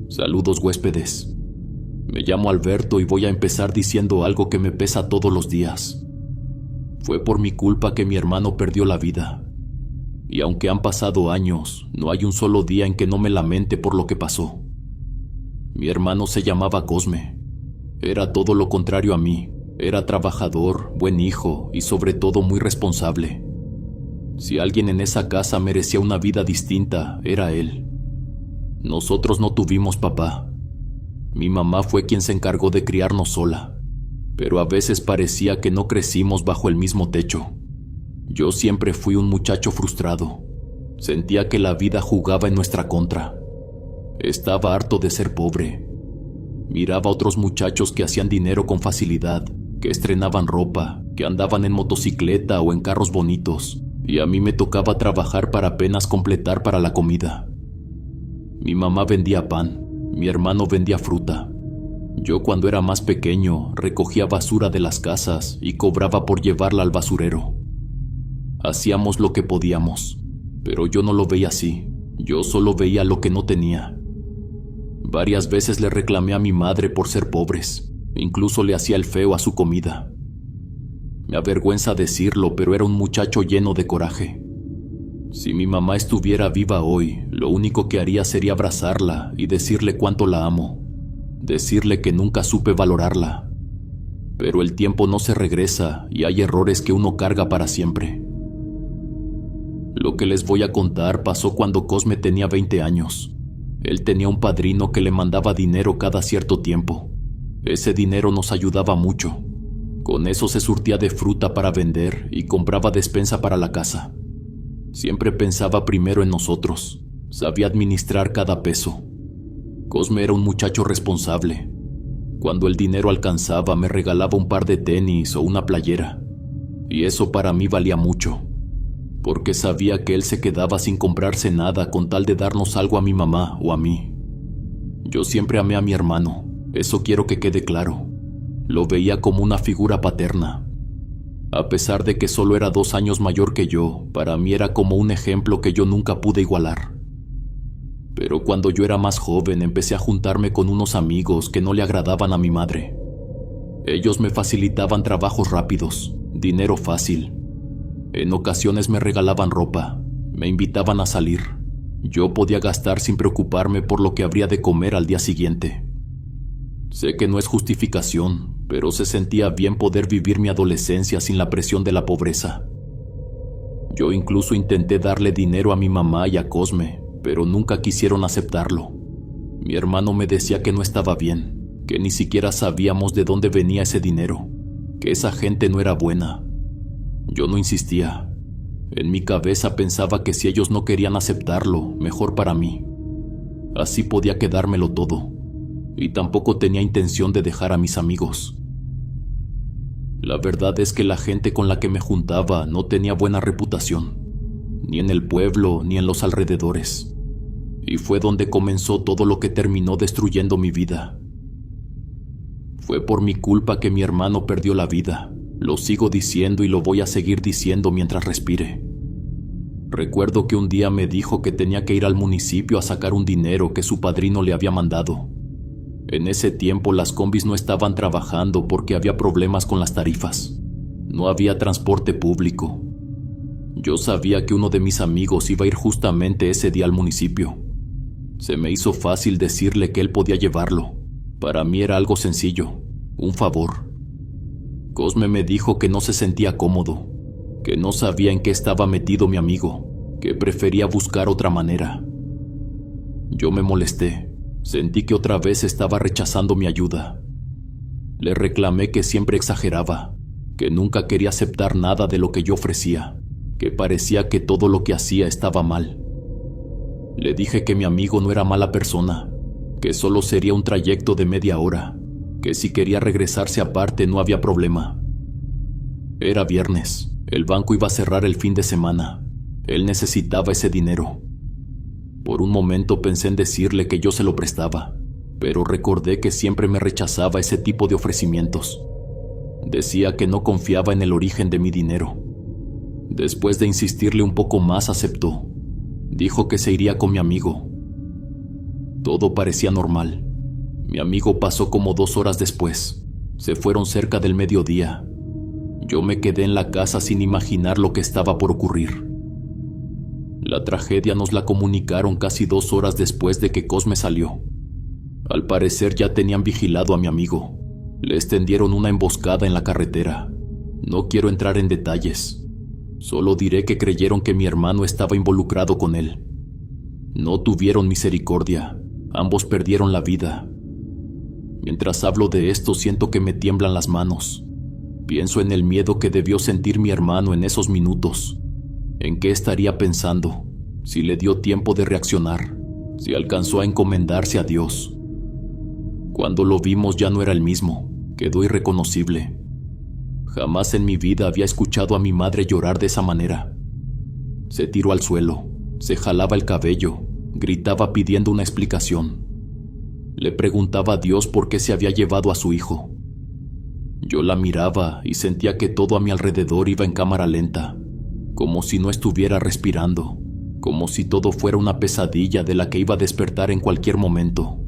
Saludos, huéspedes. Me llamo Alberto y voy a empezar diciendo algo que me pesa todos los días. Fue por mi culpa que mi hermano perdió la vida. Y aunque han pasado años, no hay un solo día en que no me lamente por lo que pasó. Mi hermano se llamaba Cosme. Era todo lo contrario a mí. Era trabajador, buen hijo y sobre todo muy responsable. Si alguien en esa casa merecía una vida distinta, era él. Nosotros no tuvimos papá. Mi mamá fue quien se encargó de criarnos sola, pero a veces parecía que no crecimos bajo el mismo techo. Yo siempre fui un muchacho frustrado. Sentía que la vida jugaba en nuestra contra. Estaba harto de ser pobre. Miraba a otros muchachos que hacían dinero con facilidad, que estrenaban ropa, que andaban en motocicleta o en carros bonitos, y a mí me tocaba trabajar para apenas completar para la comida. Mi mamá vendía pan, mi hermano vendía fruta. Yo, cuando era más pequeño, recogía basura de las casas y cobraba por llevarla al basurero. Hacíamos lo que podíamos, pero yo no lo veía así. Yo solo veía lo que no tenía. Varias veces le reclamé a mi madre por ser pobres. Incluso le hacía el feo a su comida. Me avergüenza decirlo, pero era un muchacho lleno de coraje. Si mi mamá estuviera viva hoy, lo único que haría sería abrazarla y decirle cuánto la amo. Decirle que nunca supe valorarla. Pero el tiempo no se regresa y hay errores que uno carga para siempre. Lo que les voy a contar pasó cuando Cosme tenía 20 años. Él tenía un padrino que le mandaba dinero cada cierto tiempo. Ese dinero nos ayudaba mucho. Con eso se surtía de fruta para vender y compraba despensa para la casa. Siempre pensaba primero en nosotros. Sabía administrar cada peso. Cosme era un muchacho responsable. Cuando el dinero alcanzaba, me regalaba un par de tenis o una playera. Y eso para mí valía mucho, porque sabía que él se quedaba sin comprarse nada con tal de darnos algo a mi mamá o a mí. Yo siempre amé a mi hermano, eso quiero que quede claro. Lo veía como una figura paterna. A pesar de que solo era 2 años mayor que yo, para mí era como un ejemplo que yo nunca pude igualar. Pero cuando yo era más joven, empecé a juntarme con unos amigos que no le agradaban a mi madre. Ellos me facilitaban trabajos rápidos, dinero fácil. En ocasiones me regalaban ropa, me invitaban a salir. Yo podía gastar sin preocuparme por lo que habría de comer al día siguiente. Sé que no es justificación, pero se sentía bien poder vivir mi adolescencia sin la presión de la pobreza. Yo incluso intenté darle dinero a mi mamá y a Cosme, pero nunca quisieron aceptarlo. Mi hermano me decía que no estaba bien, que ni siquiera sabíamos de dónde venía ese dinero, que esa gente no era buena. Yo no insistía. En mi cabeza pensaba que si ellos no querían aceptarlo, mejor para mí. Así podía quedármelo todo. Y tampoco tenía intención de dejar a mis amigos. La verdad es que la gente con la que me juntaba no tenía buena reputación, ni en el pueblo ni en los alrededores. Y fue donde comenzó todo lo que terminó destruyendo mi vida. Fue por mi culpa que mi hermano perdió la vida. Lo sigo diciendo y lo voy a seguir diciendo mientras respire. Recuerdo que un día me dijo que tenía que ir al municipio a sacar un dinero que su padrino le había mandado. En ese tiempo las combis no estaban trabajando porque había problemas con las tarifas. No había transporte público. Yo sabía que uno de mis amigos iba a ir justamente ese día al municipio. Se me hizo fácil decirle que él podía llevarlo. Para mí era algo sencillo, un favor. Cosme me dijo que no se sentía cómodo, que no sabía en qué estaba metido mi amigo, que prefería buscar otra manera. Yo me molesté. Sentí que otra vez estaba rechazando mi ayuda. Le reclamé que siempre exageraba, que nunca quería aceptar nada de lo que yo ofrecía, que parecía que todo lo que hacía estaba mal. Le dije que mi amigo no era mala persona, que solo sería un trayecto de media hora, que si quería regresarse aparte no había problema. Era viernes, el banco iba a cerrar el fin de semana. Él necesitaba ese dinero. Por un momento pensé en decirle que yo se lo prestaba, pero recordé que siempre me rechazaba ese tipo de ofrecimientos. Decía que no confiaba en el origen de mi dinero. Después de insistirle un poco más, aceptó. Dijo que se iría con mi amigo. Todo parecía normal. Mi amigo pasó como 2 horas después. Se fueron cerca del mediodía. Yo me quedé en la casa sin imaginar lo que estaba por ocurrir. La tragedia nos la comunicaron casi 2 horas después de que Cosme salió. Al parecer ya tenían vigilado a mi amigo. Le extendieron una emboscada en la carretera. No quiero entrar en detalles. Solo diré que creyeron que mi hermano estaba involucrado con él. No tuvieron misericordia. Ambos perdieron la vida. Mientras hablo de esto, siento que me tiemblan las manos. Pienso en el miedo que debió sentir mi hermano en esos minutos. ¿En qué estaría pensando? Si le dio tiempo de reaccionar. Si alcanzó a encomendarse a Dios. Cuando lo vimos ya no era el mismo. Quedó irreconocible. Jamás en mi vida había escuchado a mi madre llorar de esa manera. Se tiró al suelo, se jalaba el cabello, gritaba pidiendo una explicación. Le preguntaba a Dios por qué se había llevado a su hijo. Yo la miraba y sentía que todo a mi alrededor iba en cámara lenta, como si no estuviera respirando, como si todo fuera una pesadilla de la que iba a despertar en cualquier momento.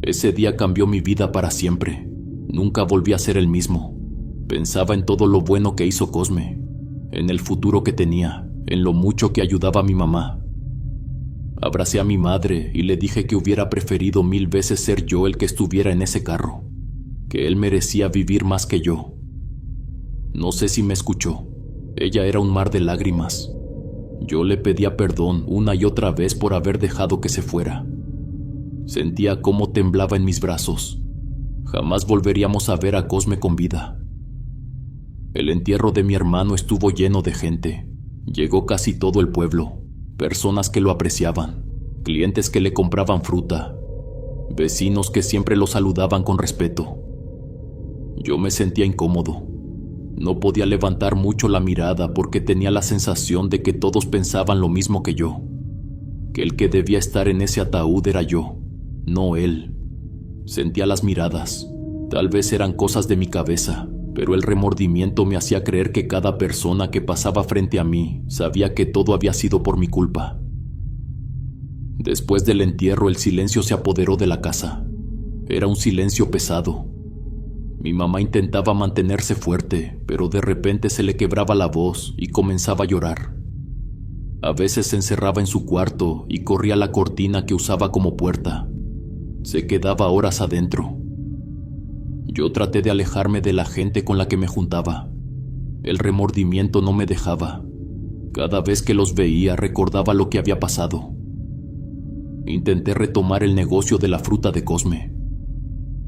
Ese día cambió mi vida para siempre. Nunca volví a ser el mismo. Pensaba en todo lo bueno que hizo Cosme, en el futuro que tenía, en lo mucho que ayudaba a mi mamá. Abracé a mi madre y le dije que hubiera preferido 1000 veces ser yo el que estuviera en ese carro, que él merecía vivir más que yo. No sé si me escuchó. Ella era un mar de lágrimas. Yo le pedía perdón una y otra vez por haber dejado que se fuera. Sentía cómo temblaba en mis brazos. Jamás volveríamos a ver a Cosme con vida. El entierro de mi hermano estuvo lleno de gente. Llegó casi todo el pueblo, personas que lo apreciaban, clientes que le compraban fruta, vecinos que siempre lo saludaban con respeto. Yo me sentía incómodo. No podía levantar mucho la mirada porque tenía la sensación de que todos pensaban lo mismo que yo, que el que debía estar en ese ataúd era yo, no él. Sentía las miradas. Tal vez eran cosas de mi cabeza, pero el remordimiento me hacía creer que cada persona que pasaba frente a mí sabía que todo había sido por mi culpa. Después del entierro, el silencio se apoderó de la casa. Era un silencio pesado. Mi mamá intentaba mantenerse fuerte, pero de repente se le quebraba la voz y comenzaba a llorar. A veces se encerraba en su cuarto y corría la cortina que usaba como puerta. Se quedaba horas adentro. Yo traté de alejarme de la gente con la que me juntaba. El remordimiento no me dejaba. Cada vez que los veía recordaba lo que había pasado. Intenté retomar el negocio de la fruta de Cosme.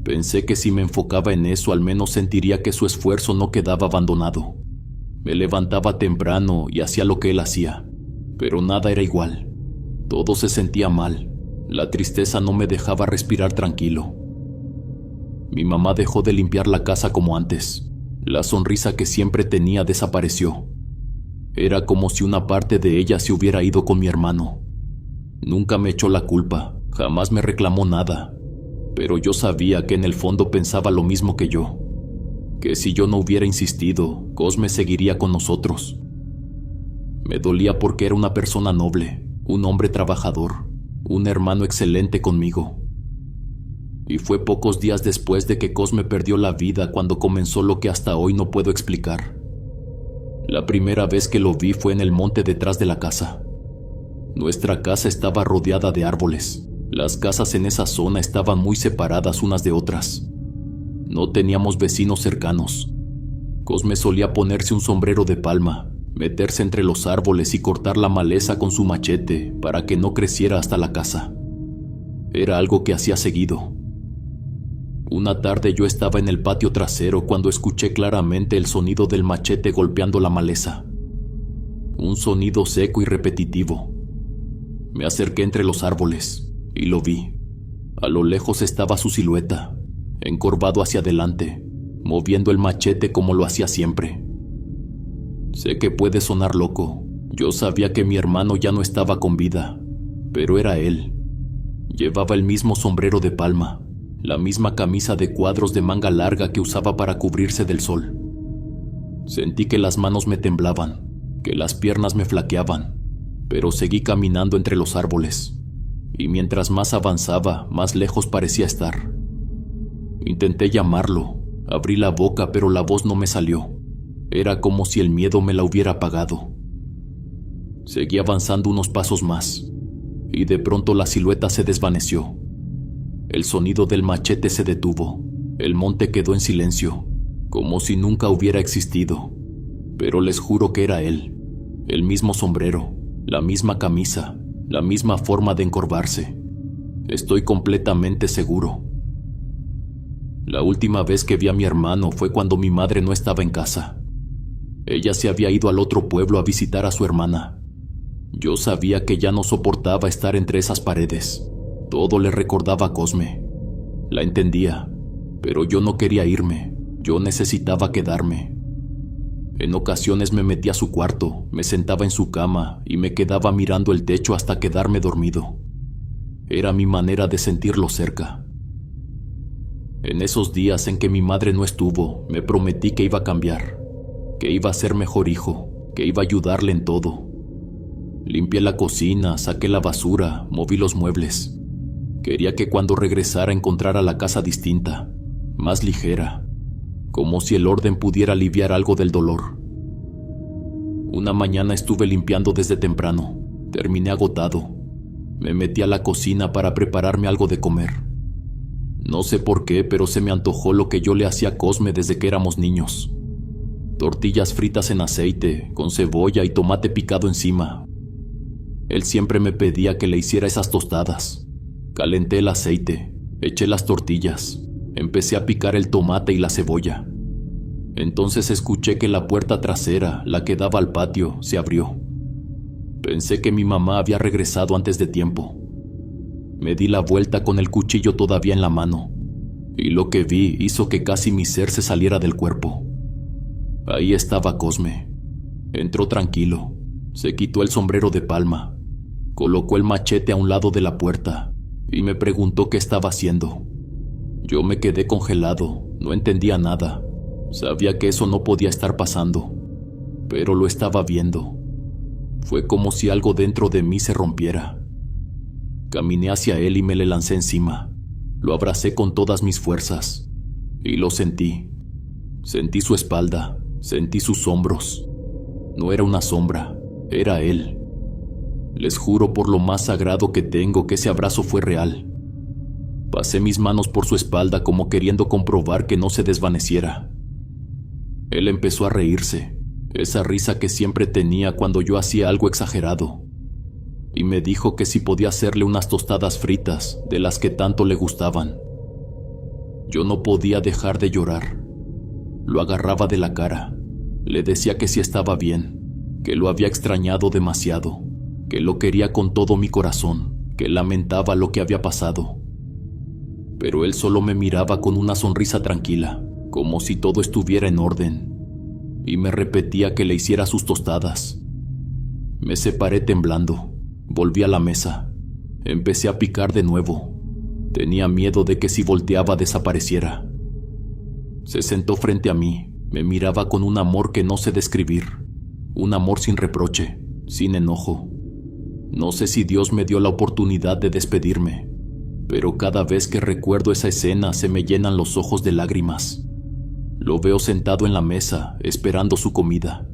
Pensé que si me enfocaba en eso al menos sentiría que su esfuerzo no quedaba abandonado. Me levantaba temprano y hacía lo que él hacía, pero nada era igual. Todo se sentía mal. La tristeza no me dejaba respirar tranquilo. Mi mamá dejó de limpiar la casa como antes. La sonrisa que siempre tenía desapareció. Era como si una parte de ella se hubiera ido con mi hermano. Nunca me echó la culpa, jamás me reclamó nada. Pero yo sabía que en el fondo pensaba lo mismo que yo. Que si yo no hubiera insistido, Cosme seguiría con nosotros. Me dolía porque era una persona noble, un hombre trabajador, un hermano excelente conmigo. Y fue pocos días después de que Cosme perdió la vida cuando comenzó lo que hasta hoy no puedo explicar. La primera vez que lo vi fue en el monte detrás de la casa. Nuestra casa estaba rodeada de árboles. Las casas en esa zona estaban muy separadas unas de otras. No teníamos vecinos cercanos. Cosme solía ponerse un sombrero de palma, meterse entre los árboles y cortar la maleza con su machete para que no creciera hasta la casa. Era algo que hacía seguido. Una tarde yo estaba en el patio trasero cuando escuché claramente el sonido del machete golpeando la maleza. Un sonido seco y repetitivo. Me acerqué entre los árboles y lo vi. A lo lejos estaba su silueta, encorvado hacia adelante, moviendo el machete como lo hacía siempre. Sé que puede sonar loco. Yo sabía que mi hermano ya no estaba con vida, pero era él. Llevaba el mismo sombrero de palma, la misma camisa de cuadros de manga larga que usaba para cubrirse del sol. Sentí que las manos me temblaban, que las piernas me flaqueaban, pero seguí caminando entre los árboles. y mientras más avanzaba, más lejos parecía estar. Intenté llamarlo, abrí la boca, pero la voz no me salió. Era como si el miedo me la hubiera apagado. Seguí avanzando unos pasos más, y de pronto la silueta se desvaneció. El sonido del machete se detuvo. El monte quedó en silencio, como si nunca hubiera existido. Pero les juro que era él. El mismo sombrero, la misma camisa, la misma forma de encorvarse. Estoy completamente seguro. La última vez que vi a mi hermano fue cuando mi madre no estaba en casa. Ella se había ido al otro pueblo a visitar a su hermana. Yo sabía que ya no soportaba estar entre esas paredes. Todo le recordaba a Cosme. La entendía, pero yo no quería irme. Yo necesitaba quedarme. En ocasiones me metía a su cuarto, me sentaba en su cama y me quedaba mirando el techo hasta quedarme dormido. Era mi manera de sentirlo cerca. En esos días en que mi madre no estuvo, me prometí que iba a cambiar, que iba a ser mejor hijo, que iba a ayudarle en todo. Limpié la cocina, saqué la basura, moví los muebles. Quería que cuando regresara encontrara la casa distinta, más ligera, como si el orden pudiera aliviar algo del dolor. Una mañana estuve limpiando desde temprano. Terminé agotado. Me metí a la cocina para prepararme algo de comer. No sé por qué, pero se me antojó lo que yo le hacía a Cosme desde que éramos niños. Tortillas fritas en aceite, con cebolla y tomate picado encima. Él siempre me pedía que le hiciera esas tostadas. Calenté el aceite, eché las tortillas, empecé a picar el tomate y la cebolla. Entonces escuché que la puerta trasera, la que daba al patio, se abrió. Pensé que mi mamá había regresado antes de tiempo. Me di la vuelta con el cuchillo todavía en la mano, y lo que vi hizo que casi mi ser se saliera del cuerpo. Ahí estaba Cosme. Entró tranquilo, se quitó el sombrero de palma, colocó el machete a un lado de la puerta y me preguntó qué estaba haciendo. Yo me quedé congelado, no entendía nada. Sabía que eso no podía estar pasando, pero lo estaba viendo. Fue como si algo dentro de mí se rompiera. Caminé hacia él y me le lancé encima. Lo abracé con todas mis fuerzas y lo sentí. Sentí su espalda, sentí sus hombros. No era una sombra, era él. Les juro por lo más sagrado que tengo que ese abrazo fue real. Pasé mis manos por su espalda como queriendo comprobar que no se desvaneciera. Él empezó a reírse, esa risa que siempre tenía cuando yo hacía algo exagerado, y me dijo que si podía hacerle unas tostadas fritas de las que tanto le gustaban. Yo no podía dejar de llorar. Lo agarraba de la cara, le decía que sí estaba bien, que lo había extrañado demasiado, que lo quería con todo mi corazón, que lamentaba lo que había pasado. Pero él solo me miraba con una sonrisa tranquila, como si todo estuviera en orden, y me repetía que le hiciera sus tostadas. Me separé temblando, volví a la mesa, empecé a picar de nuevo. Tenía miedo de que si volteaba desapareciera. Se sentó frente a mí, me miraba con un amor que no sé describir, un amor sin reproche, sin enojo. No sé si Dios me dio la oportunidad de despedirme, pero cada vez que recuerdo esa escena se me llenan los ojos de lágrimas. Lo veo sentado en la mesa, esperando su comida.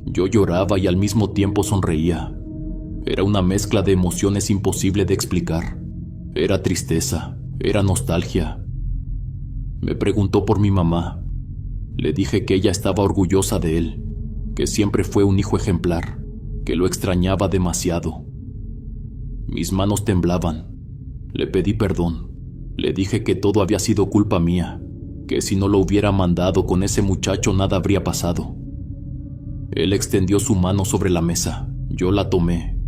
Yo lloraba y al mismo tiempo sonreía. Era una mezcla de emociones imposible de explicar. Era tristeza, era nostalgia. Me preguntó por mi mamá. Le dije que ella estaba orgullosa de él, que siempre fue un hijo ejemplar, que lo extrañaba demasiado. Mis manos temblaban. Le pedí perdón. Le dije que todo había sido culpa mía, que si no lo hubiera mandado con ese muchacho nada habría pasado. Él extendió su mano sobre la mesa. Yo la tomé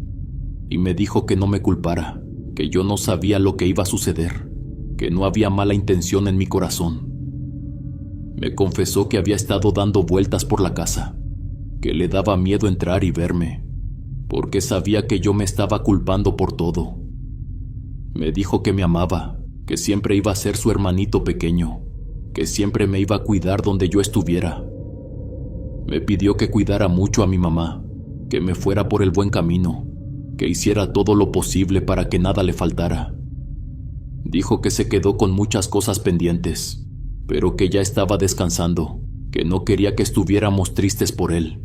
y me dijo que no me culpara, que yo no sabía lo que iba a suceder, que no había mala intención en mi corazón. Me confesó que había estado dando vueltas por la casa, que le daba miedo entrar y verme, porque sabía que yo me estaba culpando por todo. Me dijo que me amaba, que siempre iba a ser su hermanito pequeño, que siempre me iba a cuidar donde yo estuviera. Me pidió que cuidara mucho a mi mamá, que me fuera por el buen camino, que hiciera todo lo posible para que nada le faltara. Dijo que se quedó con muchas cosas pendientes, pero que ya estaba descansando, que no quería que estuviéramos tristes por él.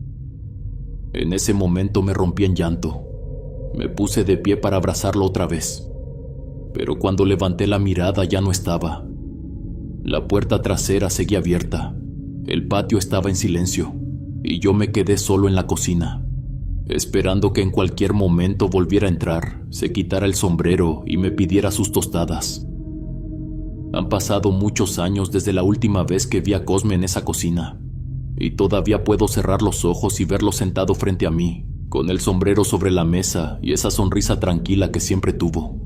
En ese momento me rompí en llanto. Me puse de pie para abrazarlo otra vez, pero cuando levanté la mirada ya no estaba. La puerta trasera seguía abierta, el patio estaba en silencio, y yo me quedé solo en la cocina, esperando que en cualquier momento volviera a entrar, se quitara el sombrero y me pidiera sus tostadas. Han pasado muchos años desde la última vez que vi a Cosme en esa cocina, y todavía puedo cerrar los ojos y verlo sentado frente a mí, con el sombrero sobre la mesa y esa sonrisa tranquila que siempre tuvo.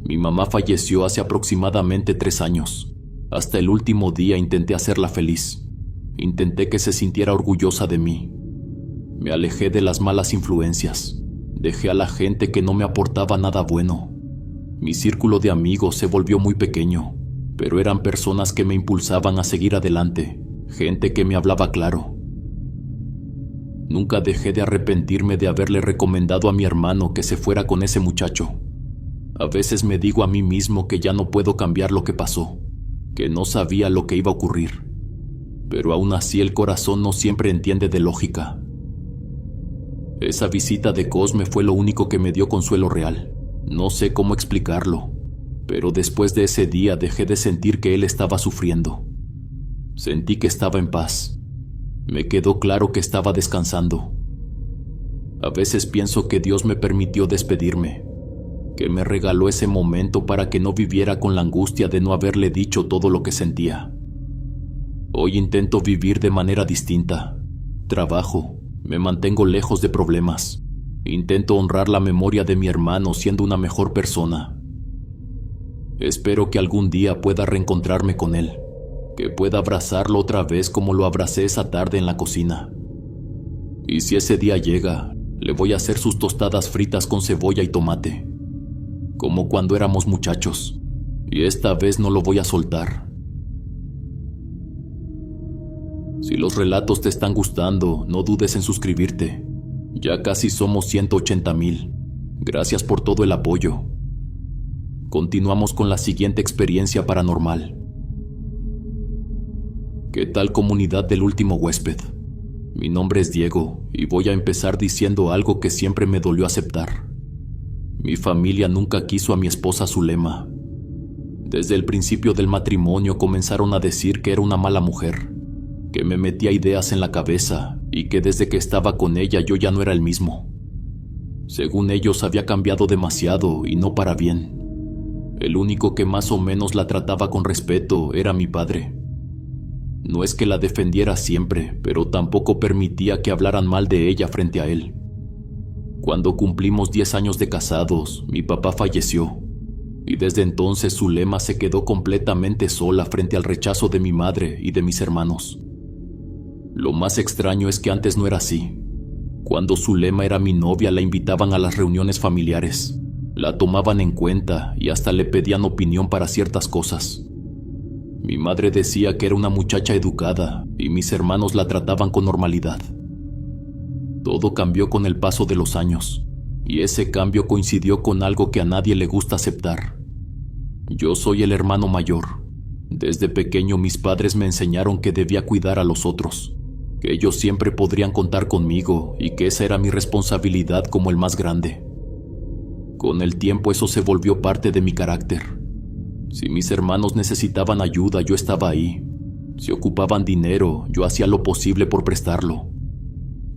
Mi mamá falleció hace aproximadamente 3 años. Hasta el último día intenté hacerla feliz. Intenté que se sintiera orgullosa de mí. Me alejé de las malas influencias. Dejé a la gente que no me aportaba nada bueno. Mi círculo de amigos se volvió muy pequeño, pero eran personas que me impulsaban a seguir adelante, gente que me hablaba claro. Nunca dejé de arrepentirme de haberle recomendado a mi hermano que se fuera con ese muchacho. A veces me digo a mí mismo que ya no puedo cambiar lo que pasó, que no sabía lo que iba a ocurrir, pero aún así el corazón no siempre entiende de lógica. Esa visita de Cosme fue lo único que me dio consuelo real. No sé cómo explicarlo, pero después de ese día dejé de sentir que él estaba sufriendo. Sentí que estaba en paz. Me quedó claro que estaba descansando. A veces pienso que Dios me permitió despedirme, que me regaló ese momento para que no viviera con la angustia de no haberle dicho todo lo que sentía. Hoy intento vivir de manera distinta. Trabajo, me mantengo lejos de problemas. Intento honrar la memoria de mi hermano siendo una mejor persona. Espero que algún día pueda reencontrarme con él, que pueda abrazarlo otra vez como lo abracé esa tarde en la cocina. Y si ese día llega, le voy a hacer sus tostadas fritas con cebolla y tomate, como cuando éramos muchachos, y esta vez no lo voy a soltar. Si los relatos te están gustando, no dudes en suscribirte. Ya casi somos 180,000. Gracias por todo el apoyo. Continuamos con la siguiente experiencia paranormal. ¿Qué tal, comunidad del último huésped? Mi nombre es Diego y voy a empezar diciendo algo que siempre me dolió aceptar. Mi familia nunca quiso a mi esposa Zulema. Desde el principio del matrimonio comenzaron a decir que era una mala mujer, que me metía ideas en la cabeza y que desde que estaba con ella yo ya no era el mismo. Según ellos había cambiado demasiado y no para bien. El único que más o menos la trataba con respeto era mi padre. No es que la defendiera siempre, pero tampoco permitía que hablaran mal de ella frente a él. Cuando cumplimos 10 años de casados, mi papá falleció, y desde entonces Zulema se quedó completamente sola frente al rechazo de mi madre y de mis hermanos. Lo más extraño es que antes no era así. Cuando Zulema era mi novia, la invitaban a las reuniones familiares, la tomaban en cuenta y hasta le pedían opinión para ciertas cosas. Mi madre decía que era una muchacha educada y mis hermanos la trataban con normalidad. Todo cambió con el paso de los años, y ese cambio coincidió con algo que a nadie le gusta aceptar. Yo soy el hermano mayor. Desde pequeño mis padres me enseñaron que debía cuidar a los otros, que ellos siempre podrían contar conmigo y que esa era mi responsabilidad como el más grande. Con el tiempo eso se volvió parte de mi carácter. Si mis hermanos necesitaban ayuda, yo estaba ahí. Si ocupaban dinero, yo hacía lo posible por prestarlo.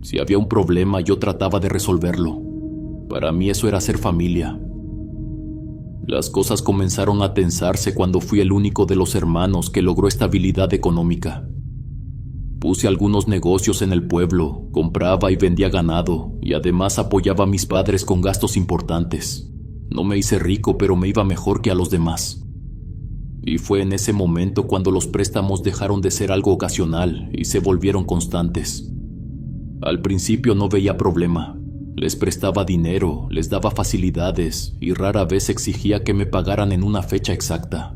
Si había un problema, yo trataba de resolverlo. Para mí eso era ser familia. Las cosas comenzaron a tensarse cuando fui el único de los hermanos que logró estabilidad económica. Puse algunos negocios en el pueblo, compraba y vendía ganado, y además apoyaba a mis padres con gastos importantes. No me hice rico, pero me iba mejor que a los demás. Y fue en ese momento cuando los préstamos dejaron de ser algo ocasional y se volvieron constantes. Al principio no veía problema. Les prestaba dinero, les daba facilidades y rara vez exigía que me pagaran en una fecha exacta.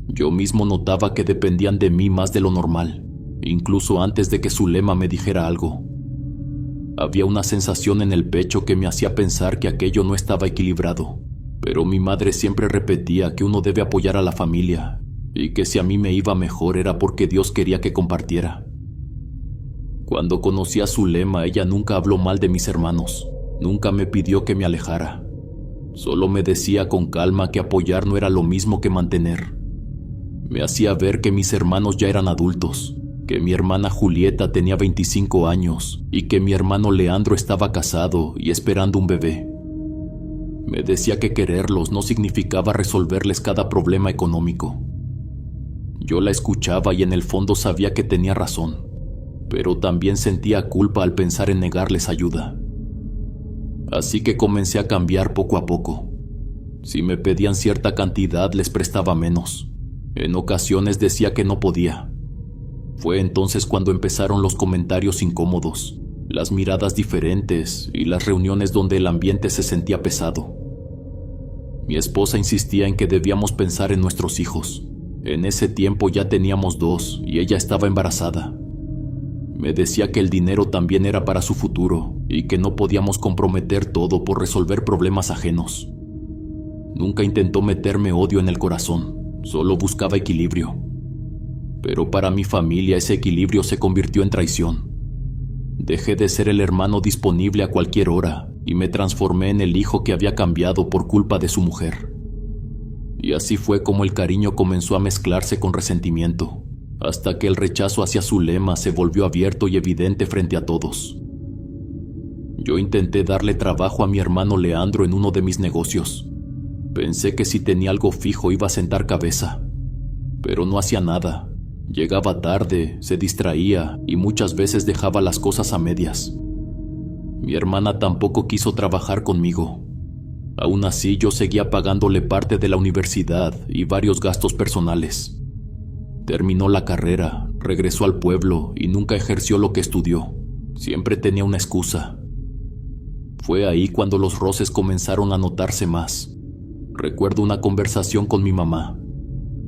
Yo mismo notaba que dependían de mí más de lo normal, incluso antes de que Zulema me dijera algo. Había una sensación en el pecho que me hacía pensar que aquello no estaba equilibrado, pero mi madre siempre repetía que uno debe apoyar a la familia y que si a mí me iba mejor era porque Dios quería que compartiera. Cuando conocí a Zulema, ella nunca habló mal de mis hermanos, nunca me pidió que me alejara. Solo me decía con calma que apoyar no era lo mismo que mantener. Me hacía ver que mis hermanos ya eran adultos, que mi hermana Julieta tenía 25 años y que mi hermano Leandro estaba casado y esperando un bebé. Me decía que quererlos no significaba resolverles cada problema económico. Yo la escuchaba y en el fondo sabía que tenía razón, pero también sentía culpa al pensar en negarles ayuda. Así que comencé a cambiar poco a poco. Si me pedían cierta cantidad, les prestaba menos. En ocasiones decía que no podía. Fue entonces cuando empezaron los comentarios incómodos, las miradas diferentes y las reuniones donde el ambiente se sentía pesado. Mi esposa insistía en que debíamos pensar en nuestros hijos. En ese tiempo ya teníamos 2 y ella estaba embarazada. Me decía que el dinero también era para su futuro y que no podíamos comprometer todo por resolver problemas ajenos. Nunca intentó meterme odio en el corazón, solo buscaba equilibrio. Pero para mi familia ese equilibrio se convirtió en traición. Dejé de ser el hermano disponible a cualquier hora y me transformé en el hijo que había cambiado por culpa de su mujer. Y así fue como el cariño comenzó a mezclarse con resentimiento, hasta que el rechazo hacia Zulema se volvió abierto y evidente frente a todos. Yo intenté darle trabajo a mi hermano Leandro en uno de mis negocios. Pensé que si tenía algo fijo iba a sentar cabeza, pero no hacía nada. Llegaba tarde, se distraía y muchas veces dejaba las cosas a medias. Mi hermana tampoco quiso trabajar conmigo. Aún así, yo seguía pagándole parte de la universidad y varios gastos personales. Terminó la carrera, regresó al pueblo y nunca ejerció lo que estudió. Siempre tenía una excusa. Fue ahí cuando los roces comenzaron a notarse más. Recuerdo una conversación con mi mamá.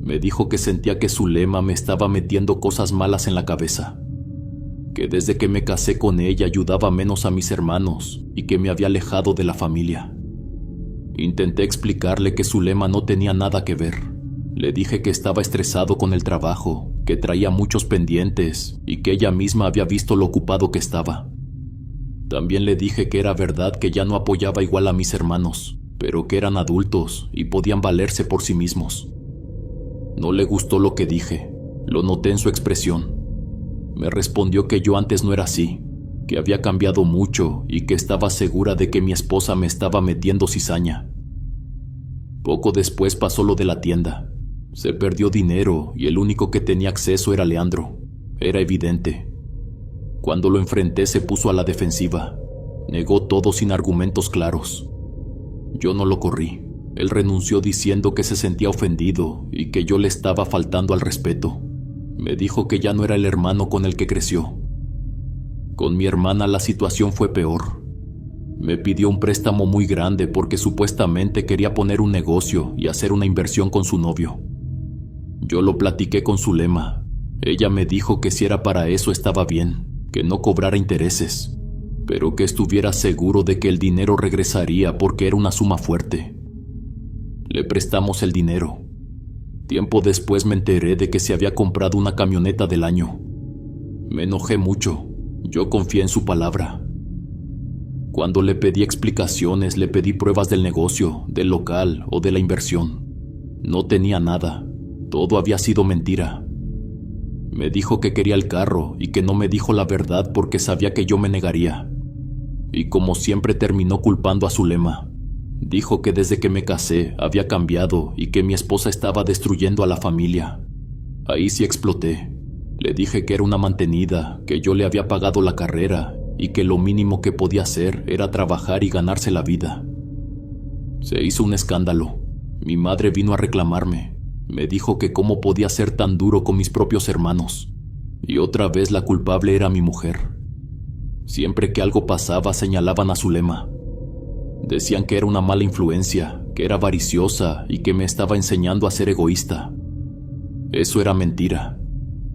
Me dijo que sentía que Zulema me estaba metiendo cosas malas en la cabeza, que desde que me casé con ella ayudaba menos a mis hermanos y que me había alejado de la familia. Intenté explicarle que Zulema no tenía nada que ver. Le dije que estaba estresado con el trabajo, que traía muchos pendientes y que ella misma había visto lo ocupado que estaba. También le dije que era verdad que ya no apoyaba igual a mis hermanos, pero que eran adultos y podían valerse por sí mismos. No le gustó lo que dije, lo noté en su expresión. Me respondió que yo antes no era así, que había cambiado mucho y que estaba segura de que mi esposa me estaba metiendo cizaña. Poco después pasó lo de la tienda. Se perdió dinero y el único que tenía acceso era Leandro. Era evidente. Cuando lo enfrenté se puso a la defensiva. Negó todo sin argumentos claros. Yo no lo corrí. Él renunció diciendo que se sentía ofendido y que yo le estaba faltando al respeto. Me dijo que ya no era el hermano con el que creció. Con mi hermana la situación fue peor. Me pidió un préstamo muy grande porque supuestamente quería poner un negocio y hacer una inversión con su novio. Yo lo platiqué con Zulema. Ella me dijo que si era para eso estaba bien, que no cobrara intereses, pero que estuviera seguro de que el dinero regresaría porque era una suma fuerte. Le prestamos el dinero. Tiempo después me enteré de que se había comprado una camioneta del año. Me enojé mucho. Yo confié en su palabra. Cuando le pedí explicaciones, le pedí pruebas del negocio, del local o de la inversión. No tenía nada. Todo había sido mentira. Me dijo que quería el carro y que no me dijo la verdad porque sabía que yo me negaría. Y como siempre terminó culpando a Zulema. Dijo que desde que me casé había cambiado y que mi esposa estaba destruyendo a la familia. Ahí sí exploté. Le dije que era una mantenida, que yo le había pagado la carrera y que lo mínimo que podía hacer era trabajar y ganarse la vida. Se hizo un escándalo. Mi madre vino a reclamarme. Me dijo que cómo podía ser tan duro con mis propios hermanos. Y otra vez la culpable era mi mujer. Siempre que algo pasaba señalaban a Zulema. Decían que era una mala influencia, que era avariciosa y que me estaba enseñando a ser egoísta. Eso era mentira.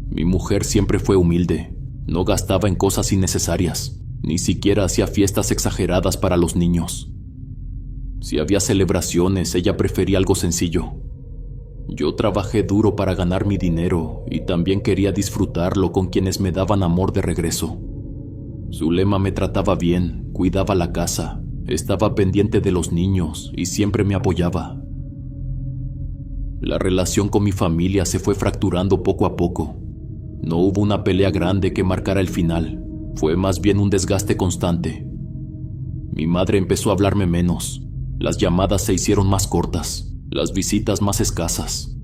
Mi mujer siempre fue humilde, no gastaba en cosas innecesarias. Ni siquiera hacía fiestas exageradas para los niños. Si había celebraciones, ella prefería algo sencillo. Yo trabajé duro para ganar mi dinero y también quería disfrutarlo con quienes me daban amor de regreso. Zulema me trataba bien, cuidaba la casa, estaba pendiente de los niños y siempre me apoyaba. La relación con mi familia se fue fracturando poco a poco. No hubo una pelea grande que marcara el final, fue más bien un desgaste constante. Mi madre empezó a hablarme menos, las llamadas se hicieron más cortas, las visitas más escasas.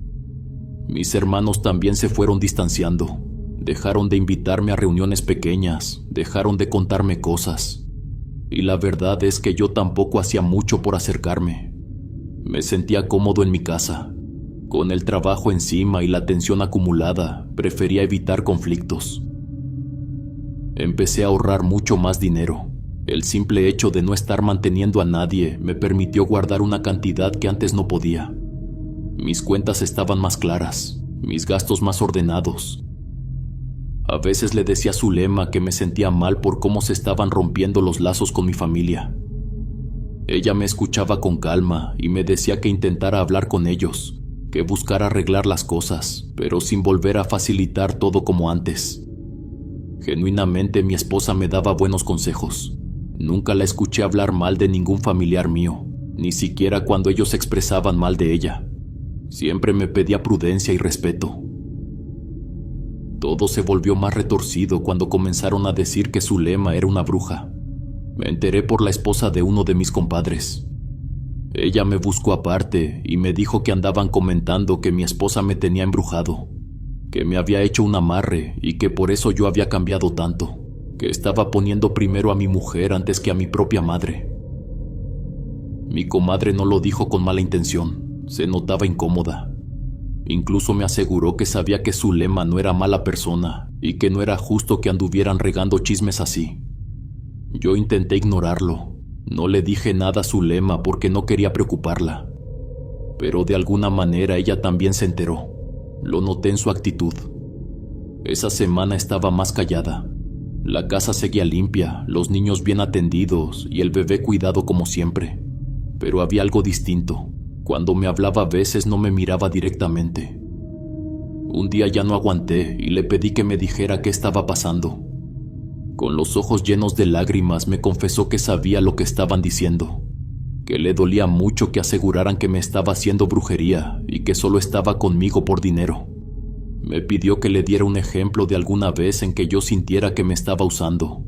Mis hermanos también se fueron distanciando, dejaron de invitarme a reuniones pequeñas, dejaron de contarme cosas. Y la verdad es que yo tampoco hacía mucho por acercarme. Me sentía cómodo en mi casa. Con el trabajo encima y la tensión acumulada, prefería evitar conflictos. Empecé a ahorrar mucho más dinero. El simple hecho de no estar manteniendo a nadie me permitió guardar una cantidad que antes no podía. Mis cuentas estaban más claras, mis gastos más ordenados. A veces le decía a Zulema que me sentía mal por cómo se estaban rompiendo los lazos con mi familia. Ella me escuchaba con calma y me decía que intentara hablar con ellos, que buscara arreglar las cosas, pero sin volver a facilitar todo como antes. Genuinamente mi esposa me daba buenos consejos. Nunca la escuché hablar mal de ningún familiar mío, ni siquiera cuando ellos expresaban mal de ella. Siempre me pedía prudencia y respeto. Todo se volvió más retorcido cuando comenzaron a decir que Zulema era una bruja. Me enteré por la esposa de uno de mis compadres. Ella me buscó aparte y me dijo que andaban comentando que mi esposa me tenía embrujado, que me había hecho un amarre y que por eso yo había cambiado tanto, que estaba poniendo primero a mi mujer antes que a mi propia madre. Mi comadre no lo dijo con mala intención, se notaba incómoda. Incluso me aseguró que sabía que Zulema no era mala persona y que no era justo que anduvieran regando chismes así. Yo intenté ignorarlo. No le dije nada a Zulema porque no quería preocuparla. Pero de alguna manera ella también se enteró. Lo noté en su actitud. Esa semana estaba más callada. La casa seguía limpia, los niños bien atendidos y el bebé cuidado como siempre. Pero había algo distinto. Cuando me hablaba a veces no me miraba directamente. Un día ya no aguanté y le pedí que me dijera qué estaba pasando. Con los ojos llenos de lágrimas me confesó que sabía lo que estaban diciendo, que le dolía mucho que aseguraran que me estaba haciendo brujería y que solo estaba conmigo por dinero. Me pidió que le diera un ejemplo de alguna vez en que yo sintiera que me estaba usando.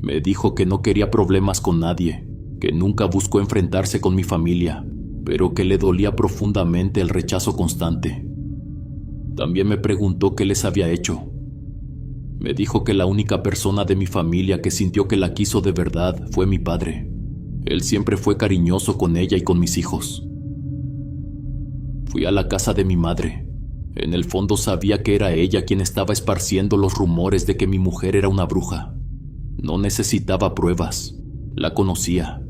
Me dijo que no quería problemas con nadie, que nunca buscó enfrentarse con mi familia, pero que le dolía profundamente el rechazo constante. También me preguntó qué les había hecho. Me dijo que la única persona de mi familia que sintió que la quiso de verdad fue mi padre. Él siempre fue cariñoso con ella y con mis hijos. Fui a la casa de mi madre. En el fondo sabía que era ella quien estaba esparciendo los rumores de que mi mujer era una bruja. No necesitaba pruebas. La conocía.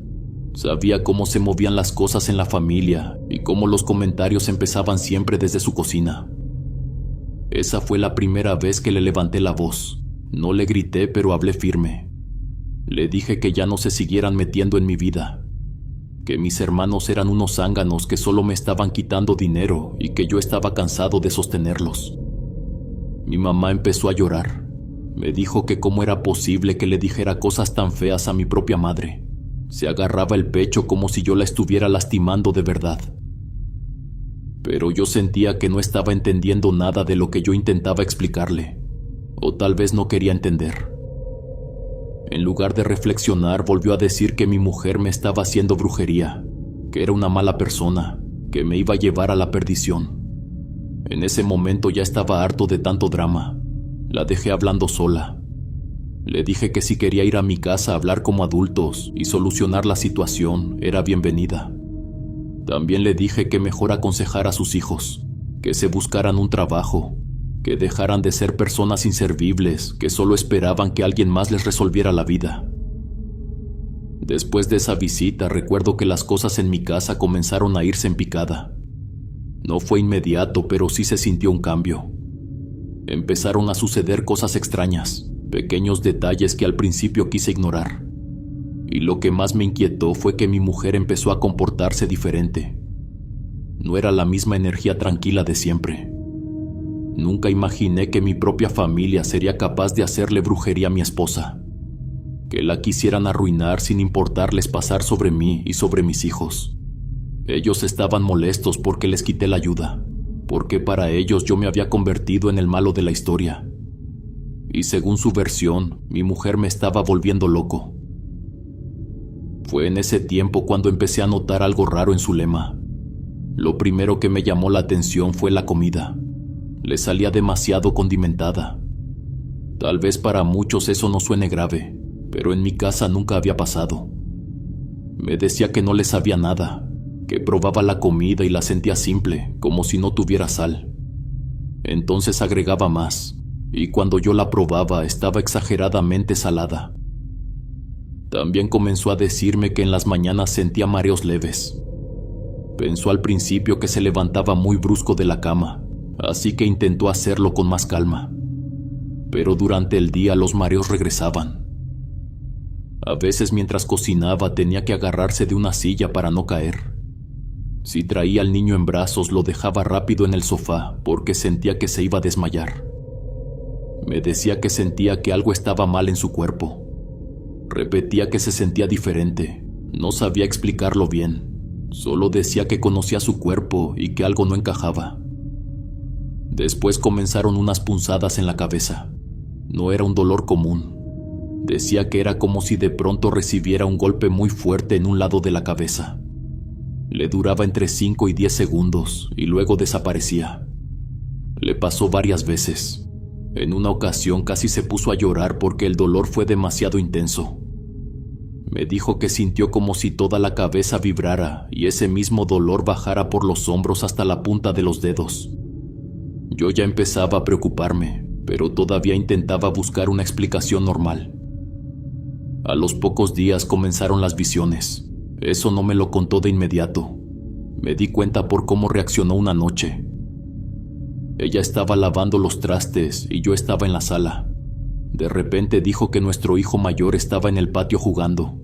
Sabía cómo se movían las cosas en la familia y cómo los comentarios empezaban siempre desde su cocina. Esa fue la primera vez que le levanté la voz. No le grité, pero hablé firme. Le dije que ya no se siguieran metiendo en mi vida, que mis hermanos eran unos zánganos que solo me estaban quitando dinero y que yo estaba cansado de sostenerlos. Mi mamá empezó a llorar. Me dijo que cómo era posible que le dijera cosas tan feas a mi propia madre. Se agarraba el pecho como si yo la estuviera lastimando de verdad. Pero yo sentía que no estaba entendiendo nada de lo que yo intentaba explicarle, o tal vez no quería entender. En lugar de reflexionar, volvió a decir que mi mujer me estaba haciendo brujería, que era una mala persona, que me iba a llevar a la perdición. En ese momento ya estaba harto de tanto drama. La dejé hablando sola. Le dije que si quería ir a mi casa a hablar como adultos y solucionar la situación, era bienvenida. También le dije que mejor aconsejara a sus hijos, que se buscaran un trabajo, que dejaran de ser personas inservibles que solo esperaban que alguien más les resolviera la vida. Después de esa visita recuerdo que las cosas en mi casa comenzaron a irse en picada. No fue inmediato, pero sí se sintió un cambio. Empezaron a suceder cosas extrañas. pequeños detalles que al principio quise ignorar. Y lo que más me inquietó fue que mi mujer empezó a comportarse diferente. No era la misma energía tranquila de siempre. Nunca imaginé que mi propia familia sería capaz de hacerle brujería a mi esposa, que la quisieran arruinar sin importarles pasar sobre mí y sobre mis hijos. Ellos estaban molestos porque les quité la ayuda, porque para ellos yo me había convertido en el malo de la historia. Y según su versión, mi mujer me estaba volviendo loco. Fue en ese tiempo cuando empecé a notar algo raro en Zulema. Lo primero que me llamó la atención fue la comida. Le salía demasiado condimentada. Tal vez para muchos eso no suene grave, pero en mi casa nunca había pasado. Me decía que no le sabía nada, que probaba la comida y la sentía simple, como si no tuviera sal. Entonces agregaba más, y cuando yo la probaba estaba exageradamente salada. También comenzó a decirme que en las mañanas sentía mareos leves. Pensó al principio que se levantaba muy brusco de la cama, así que intentó hacerlo con más calma. Pero durante el día los mareos regresaban. A veces mientras cocinaba tenía que agarrarse de una silla para no caer. Si traía al niño en brazos lo dejaba rápido en el sofá porque sentía que se iba a desmayar. Me decía que sentía que algo estaba mal en su cuerpo. Repetía que se sentía diferente. No sabía explicarlo bien. Solo decía que conocía su cuerpo y que algo no encajaba. Después comenzaron unas punzadas en la cabeza. No era un dolor común. Decía que era como si de pronto recibiera un golpe muy fuerte en un lado de la cabeza. Le duraba entre 5 y 10 segundos y luego desaparecía. Le pasó varias veces. En una ocasión casi se puso a llorar porque el dolor fue demasiado intenso. Me dijo que sintió como si toda la cabeza vibrara y ese mismo dolor bajara por los hombros hasta la punta de los dedos. Yo ya empezaba a preocuparme, pero todavía intentaba buscar una explicación normal. A los pocos días comenzaron las visiones. Eso no me lo contó de inmediato. Me di cuenta por cómo reaccionó una noche. Ella estaba lavando los trastes y yo estaba en la sala. De repente dijo que nuestro hijo mayor estaba en el patio jugando.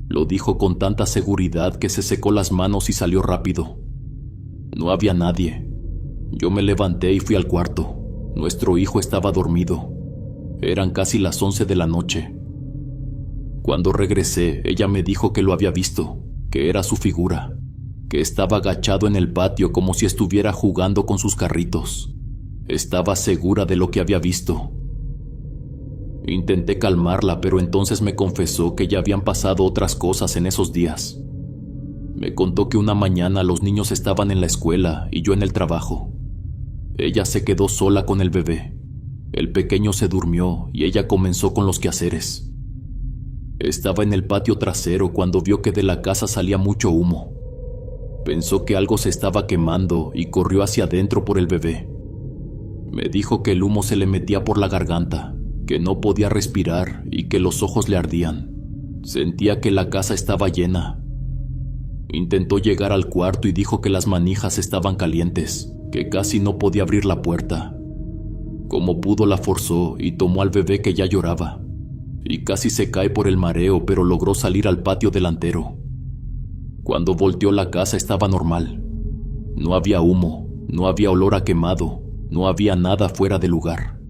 Lo dijo con tanta seguridad que se secó las manos y salió rápido. No había nadie. Yo me levanté y fui al cuarto. Nuestro hijo estaba dormido. Eran casi las 11 de la noche. Cuando regresé, ella me dijo que lo había visto, que era su figura, que estaba agachado en el patio como si estuviera jugando con sus carritos. Estaba segura de lo que había visto. Intenté calmarla, pero entonces me confesó que ya habían pasado otras cosas en esos días. Me contó que una mañana los niños estaban en la escuela y yo en el trabajo. Ella se quedó sola con el bebé. El pequeño se durmió y ella comenzó con los quehaceres. Estaba en el patio trasero cuando vio que de la casa salía mucho humo. Pensó que algo se estaba quemando y corrió hacia adentro por el bebé. Me dijo que el humo se le metía por la garganta, que no podía respirar y que los ojos le ardían. Sentía que la casa estaba llena. Intentó llegar al cuarto y dijo que las manijas estaban calientes, que casi no podía abrir la puerta. Como pudo la forzó y tomó al bebé que ya lloraba. Y casi se cae por el mareo, pero logró salir al patio delantero. Cuando volteó la casa estaba normal. No había humo, no había olor a quemado, no había nada fuera de lugar.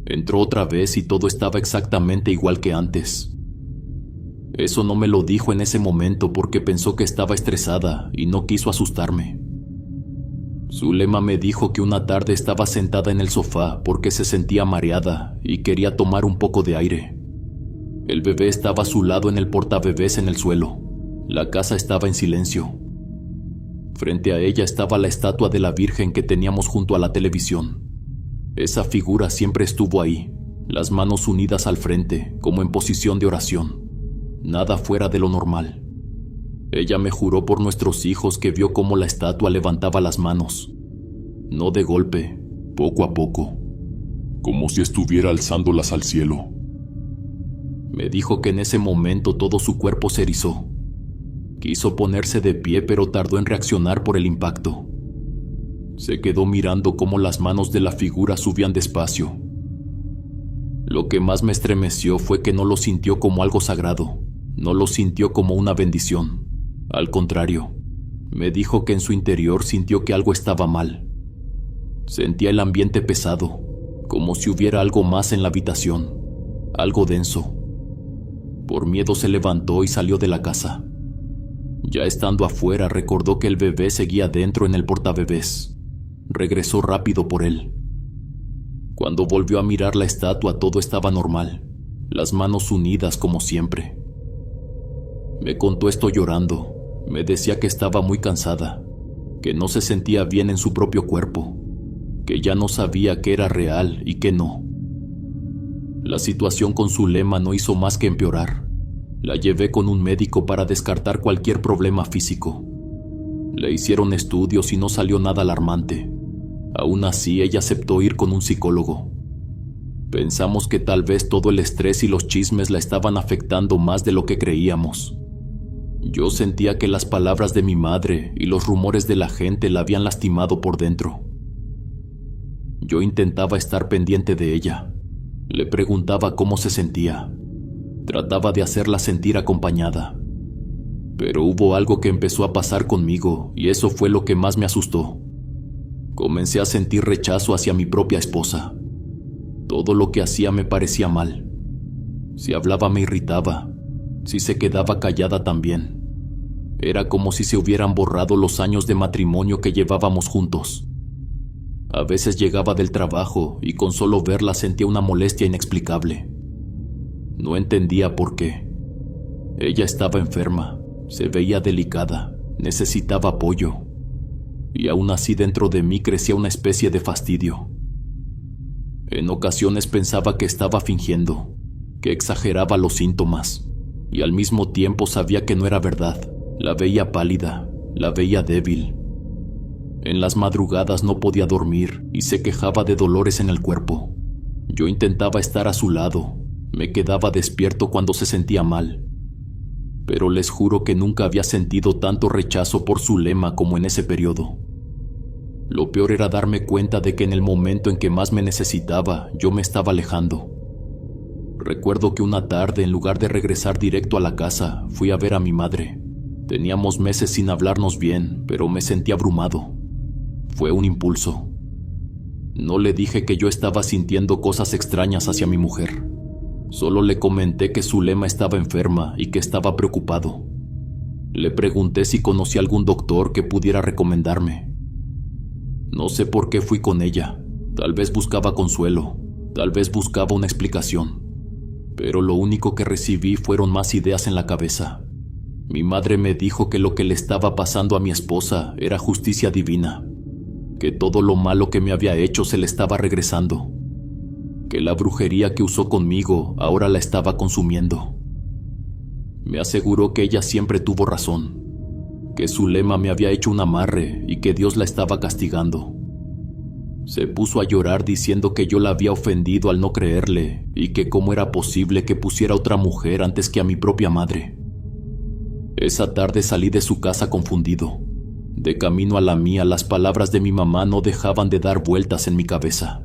Entró otra vez y todo estaba exactamente igual que antes. Eso no me lo dijo en ese momento porque pensó que estaba estresada y no quiso asustarme. Zulema me dijo que una tarde estaba sentada en el sofá porque se sentía mareada y quería tomar un poco de aire. El bebé estaba a su lado en el portabebés en el suelo. La casa estaba en silencio. Frente a ella estaba la estatua de la Virgen que teníamos junto a la televisión. Esa figura siempre estuvo ahí, las manos unidas al frente, como en posición de oración. Nada fuera de lo normal. Ella me juró por nuestros hijos que vio cómo la estatua levantaba las manos. No de golpe, poco a poco. Como si estuviera alzándolas al cielo. Me dijo que en ese momento todo su cuerpo se erizó. Quiso ponerse de pie, pero tardó en reaccionar por el impacto. Se quedó mirando cómo las manos de la figura subían despacio. Lo que más me estremeció fue que no lo sintió como algo sagrado, no lo sintió como una bendición. Al contrario, me dijo que en su interior sintió que algo estaba mal. Sentía el ambiente pesado, como si hubiera algo más en la habitación, algo denso. Por miedo se levantó y salió de la casa. Ya estando afuera, recordó que el bebé seguía dentro en el portabebés. Regresó rápido por él. Cuando volvió a mirar la estatua, todo estaba normal, las manos unidas como siempre. Me contó esto llorando. Me decía que estaba muy cansada, que no se sentía bien en su propio cuerpo, que ya no sabía qué era real y qué no. La situación con Zulema no hizo más que empeorar. La llevé con un médico para descartar cualquier problema físico. Le hicieron estudios y no salió nada alarmante. Aún así, ella aceptó ir con un psicólogo. Pensamos que tal vez todo el estrés y los chismes la estaban afectando más de lo que creíamos. Yo sentía que las palabras de mi madre y los rumores de la gente la habían lastimado por dentro. Yo intentaba estar pendiente de ella. Le preguntaba cómo se sentía. Trataba de hacerla sentir acompañada. Pero hubo algo que empezó a pasar conmigo y eso fue lo que más me asustó. Comencé a sentir rechazo hacia mi propia esposa. Todo lo que hacía me parecía mal. Si hablaba me irritaba. Si se quedaba callada también. Era como si se hubieran borrado los años de matrimonio que llevábamos juntos. A veces llegaba del trabajo y con solo verla sentía una molestia inexplicable. No entendía por qué. Ella estaba enferma, se veía delicada, necesitaba apoyo. Y aún así dentro de mí crecía una especie de fastidio. En ocasiones pensaba que estaba fingiendo, que exageraba los síntomas. Y al mismo tiempo sabía que no era verdad. La veía pálida, la veía débil. En las madrugadas no podía dormir y se quejaba de dolores en el cuerpo. Yo intentaba estar a su lado, me quedaba despierto cuando se sentía mal. Pero les juro que nunca había sentido tanto rechazo por Zulema como en ese periodo. Lo peor era darme cuenta de que en el momento en que más me necesitaba, yo me estaba alejando. Recuerdo que una tarde, en lugar de regresar directo a la casa, fui a ver a mi madre. Teníamos meses sin hablarnos bien, pero me sentí abrumado. Fue un impulso. No le dije que yo estaba sintiendo cosas extrañas hacia mi mujer. Solo le comenté que Zulema estaba enferma y que estaba preocupado. Le pregunté si conocía algún doctor que pudiera recomendarme. No sé por qué fui con ella. Tal vez buscaba consuelo, tal vez buscaba una explicación. Pero lo único que recibí fueron más ideas en la cabeza. Mi madre me dijo que lo que le estaba pasando a mi esposa era justicia divina, que todo lo malo que me había hecho se le estaba regresando, que la brujería que usó conmigo ahora la estaba consumiendo. Me aseguró que ella siempre tuvo razón, que Zulema me había hecho un amarre y que Dios la estaba castigando. Se puso a llorar diciendo que yo la había ofendido al no creerle y que cómo era posible que pusiera a otra mujer antes que a mi propia madre. Esa tarde salí de su casa confundido. De camino a la mía, las palabras de mi mamá no dejaban de dar vueltas en mi cabeza.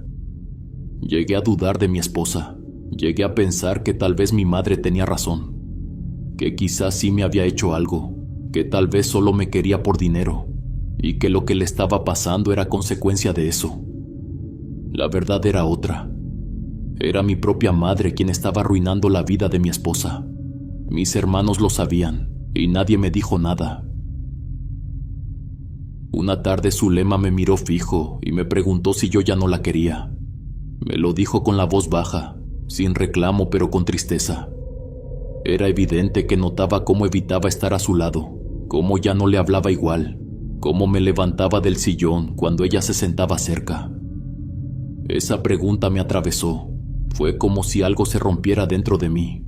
Llegué a dudar de mi esposa. Llegué a pensar que tal vez mi madre tenía razón, que quizás sí me había hecho algo, que tal vez solo me quería por dinero y que lo que le estaba pasando era consecuencia de eso. La verdad era otra. Era mi propia madre quien estaba arruinando la vida de mi esposa. Mis hermanos lo sabían y nadie me dijo nada. Una tarde Zulema me miró fijo y me preguntó si yo ya no la quería. Me lo dijo con la voz baja, sin reclamo pero con tristeza. Era evidente que notaba cómo evitaba estar a su lado, cómo ya no le hablaba igual, cómo me levantaba del sillón cuando ella se sentaba cerca. Esa pregunta me atravesó. Fue como si algo se rompiera dentro de mí.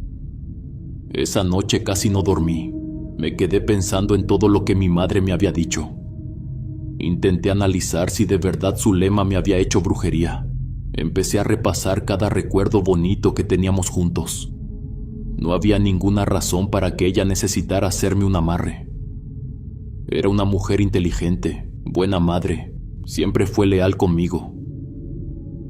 Esa noche casi no dormí. Me quedé pensando en todo lo que mi madre me había dicho. Intenté analizar si de verdad Zulema me había hecho brujería. Empecé a repasar cada recuerdo bonito que teníamos juntos. No había ninguna razón para que ella necesitara hacerme un amarre. Era una mujer inteligente, buena madre, siempre fue leal conmigo.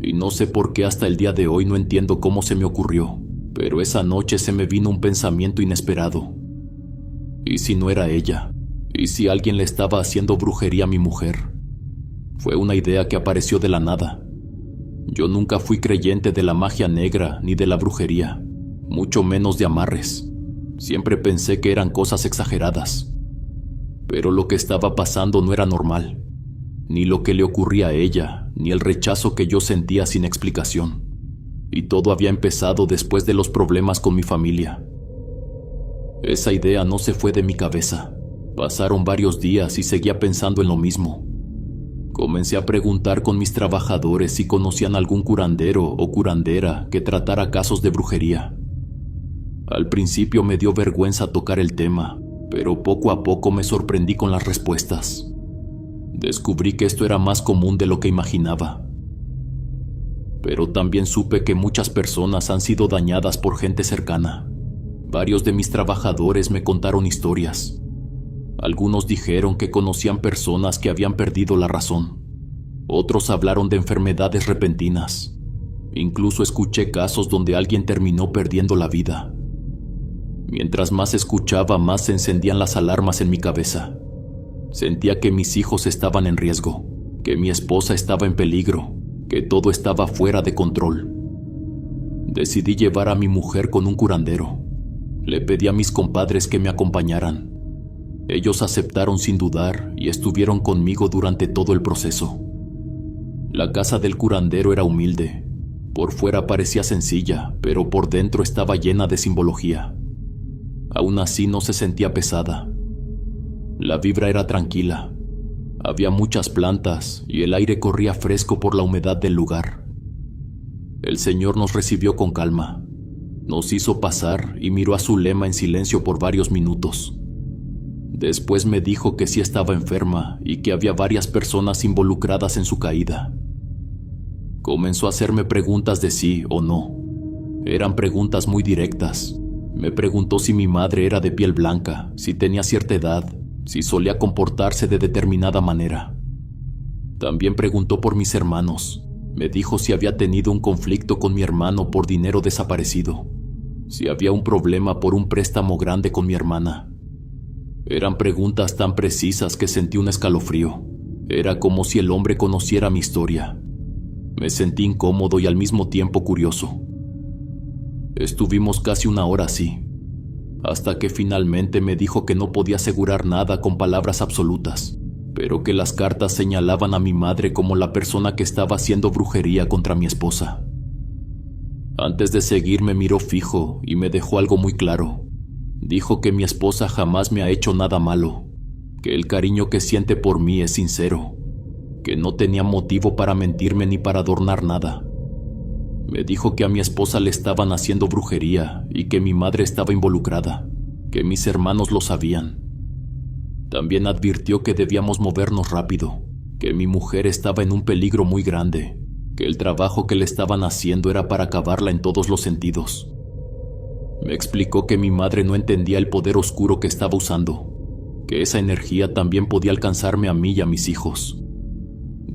Y no sé por qué hasta el día de hoy no entiendo cómo se me ocurrió, pero esa noche se me vino un pensamiento inesperado. ¿Y si no era ella? ¿Y si alguien le estaba haciendo brujería a mi mujer? Fue una idea que apareció de la nada. Yo nunca fui creyente de la magia negra ni de la brujería, mucho menos de amarres. Siempre pensé que eran cosas exageradas. Pero lo que estaba pasando no era normal. Ni lo que le ocurría a ella, ni el rechazo que yo sentía sin explicación. Y todo había empezado después de los problemas con mi familia. Esa idea no se fue de mi cabeza. Pasaron varios días y seguía pensando en lo mismo. Comencé a preguntar con mis trabajadores si conocían algún curandero o curandera que tratara casos de brujería. Al principio me dio vergüenza tocar el tema, pero poco a poco me sorprendí con las respuestas. Descubrí que esto era más común de lo que imaginaba. Pero también supe que muchas personas han sido dañadas por gente cercana. Varios de mis trabajadores me contaron historias. Algunos dijeron que conocían personas que habían perdido la razón. Otros hablaron de enfermedades repentinas. Incluso escuché casos donde alguien terminó perdiendo la vida. Mientras más escuchaba, más se encendían las alarmas en mi cabeza. Sentía que mis hijos estaban en riesgo, que mi esposa estaba en peligro, que todo estaba fuera de control. Decidí llevar a mi mujer con un curandero. Le pedí a mis compadres que me acompañaran. Ellos aceptaron sin dudar y estuvieron conmigo durante todo el proceso. La casa del curandero era humilde. Por fuera parecía sencilla, pero por dentro estaba llena de simbología. Aún así no se sentía pesada. La vibra era tranquila. Había muchas plantas y el aire corría fresco por la humedad del lugar. El Señor nos recibió con calma. Nos hizo pasar y miró a Zulema en silencio por varios minutos. Después me dijo que sí estaba enferma y que había varias personas involucradas en su caída. Comenzó a hacerme preguntas de sí o no. Eran preguntas muy directas. Me preguntó si mi madre era de piel blanca, si tenía cierta edad, si solía comportarse de determinada manera. También preguntó por mis hermanos. Me dijo si había tenido un conflicto con mi hermano por dinero desaparecido, si había un problema por un préstamo grande con mi hermana. Eran preguntas tan precisas que sentí un escalofrío. Era como si el hombre conociera mi historia. Me sentí incómodo y al mismo tiempo curioso. Estuvimos casi una hora así, hasta que finalmente me dijo que no podía asegurar nada con palabras absolutas, pero que las cartas señalaban a mi madre como la persona que estaba haciendo brujería contra mi esposa. Antes de seguir me miró fijo y me dejó algo muy claro. Dijo que mi esposa jamás me ha hecho nada malo, que el cariño que siente por mí es sincero, que no tenía motivo para mentirme ni para adornar nada. Me dijo que a mi esposa le estaban haciendo brujería y que mi madre estaba involucrada, que mis hermanos lo sabían. También advirtió que debíamos movernos rápido, que mi mujer estaba en un peligro muy grande, que el trabajo que le estaban haciendo era para acabarla en todos los sentidos. Me explicó que mi madre no entendía el poder oscuro que estaba usando, que esa energía también podía alcanzarme a mí y a mis hijos.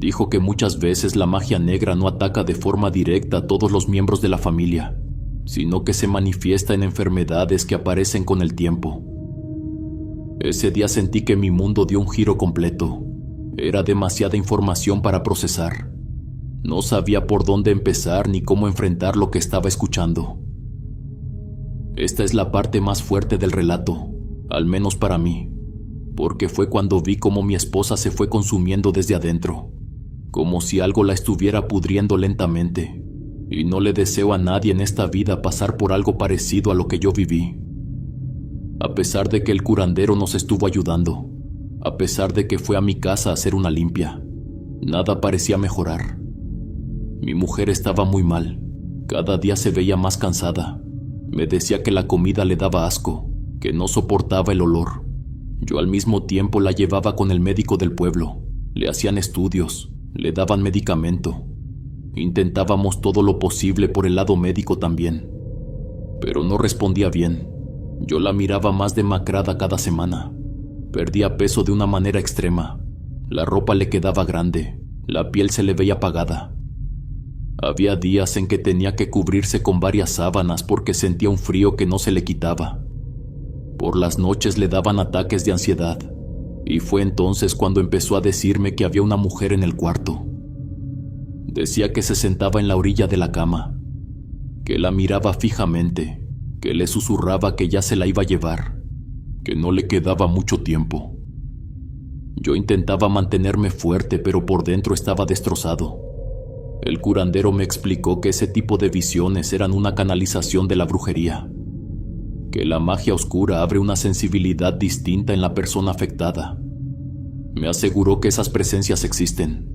Dijo que muchas veces la magia negra no ataca de forma directa a todos los miembros de la familia, sino que se manifiesta en enfermedades que aparecen con el tiempo. Ese día sentí que mi mundo dio un giro completo. Era demasiada información para procesar. No sabía por dónde empezar ni cómo enfrentar lo que estaba escuchando. Esta es la parte más fuerte del relato, al menos para mí, porque fue cuando vi cómo mi esposa se fue consumiendo desde adentro, como si algo la estuviera pudriendo lentamente, y no le deseo a nadie en esta vida pasar por algo parecido a lo que yo viví. A pesar de que el curandero nos estuvo ayudando, a pesar de que fue a mi casa a hacer una limpia, nada parecía mejorar. Mi mujer estaba muy mal, cada día se veía más cansada. Me decía que la comida le daba asco, que no soportaba el olor. Yo al mismo tiempo la llevaba con el médico del pueblo. Le hacían estudios, le daban medicamento. Intentábamos todo lo posible por el lado médico también. Pero no respondía bien. Yo la miraba más demacrada cada semana. Perdía peso de una manera extrema. La ropa le quedaba grande, la piel se le veía apagada. Había días en que tenía que cubrirse con varias sábanas porque sentía un frío que no se le quitaba. Por las noches le daban ataques de ansiedad, y fue entonces cuando empezó a decirme que había una mujer en el cuarto. Decía que se sentaba en la orilla de la cama, que la miraba fijamente, que le susurraba que ya se la iba a llevar, que no le quedaba mucho tiempo. Yo intentaba mantenerme fuerte, pero por dentro estaba destrozado. El curandero me explicó que ese tipo de visiones eran una canalización de la brujería, que la magia oscura abre una sensibilidad distinta en la persona afectada. Me aseguró que esas presencias existen,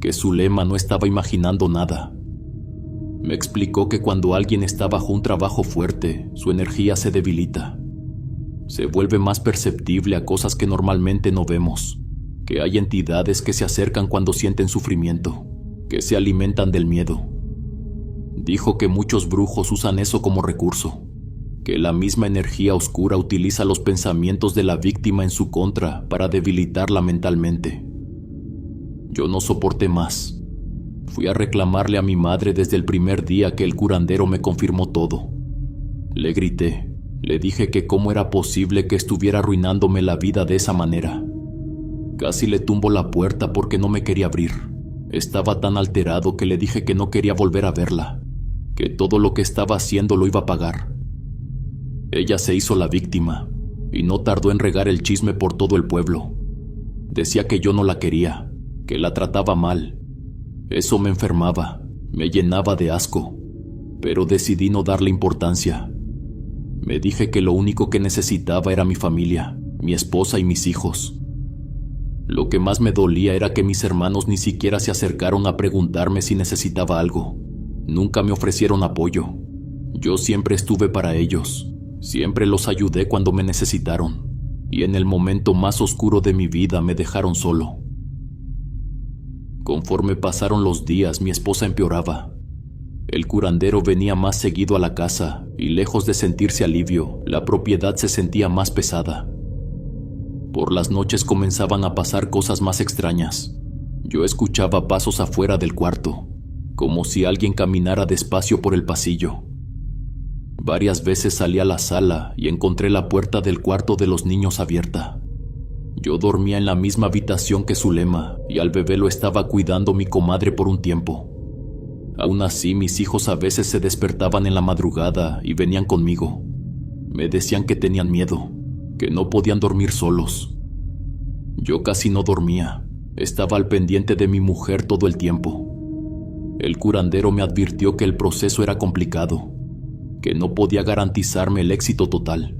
que Zulema no estaba imaginando nada. Me explicó que cuando alguien está bajo un trabajo fuerte, su energía se debilita. Se vuelve más perceptible a cosas que normalmente no vemos, que hay entidades que se acercan cuando sienten sufrimiento, que se alimentan del miedo. Dijo que muchos brujos usan eso como recurso, que la misma energía oscura utiliza los pensamientos de la víctima en su contra para debilitarla mentalmente. Yo no soporté más. Fui a reclamarle a mi madre desde el primer día que el curandero me confirmó todo. Le grité, le dije que cómo era posible que estuviera arruinándome la vida de esa manera. Casi le tumbo la puerta porque no me quería abrir. Estaba tan alterado que le dije que no quería volver a verla, que todo lo que estaba haciendo lo iba a pagar. Ella se hizo la víctima, y no tardó en regar el chisme por todo el pueblo. Decía que yo no la quería, que la trataba mal. Eso me enfermaba, me llenaba de asco, pero decidí no darle importancia. Me dije que lo único que necesitaba era mi familia, mi esposa y mis hijos. Lo que más me dolía era que mis hermanos ni siquiera se acercaron a preguntarme si necesitaba algo. Nunca me ofrecieron apoyo. Yo siempre estuve para ellos. Siempre los ayudé cuando me necesitaron, y en el momento más oscuro de mi vida me dejaron solo. Conforme pasaron los días, mi esposa empeoraba. El curandero venía más seguido a la casa, y lejos de sentirse alivio, la propiedad se sentía más pesada. Por las noches comenzaban a pasar cosas más extrañas. Yo escuchaba pasos afuera del cuarto, como si alguien caminara despacio por el pasillo. Varias veces salí a la sala y encontré la puerta del cuarto de los niños abierta. Yo dormía en la misma habitación que Zulema y al bebé lo estaba cuidando mi comadre por un tiempo. Aún así, mis hijos a veces se despertaban en la madrugada y venían conmigo. Me decían que tenían miedo, que no podían dormir solos. Yo casi no dormía, estaba al pendiente de mi mujer todo el tiempo. El curandero me advirtió que el proceso era complicado, que no podía garantizarme el éxito total.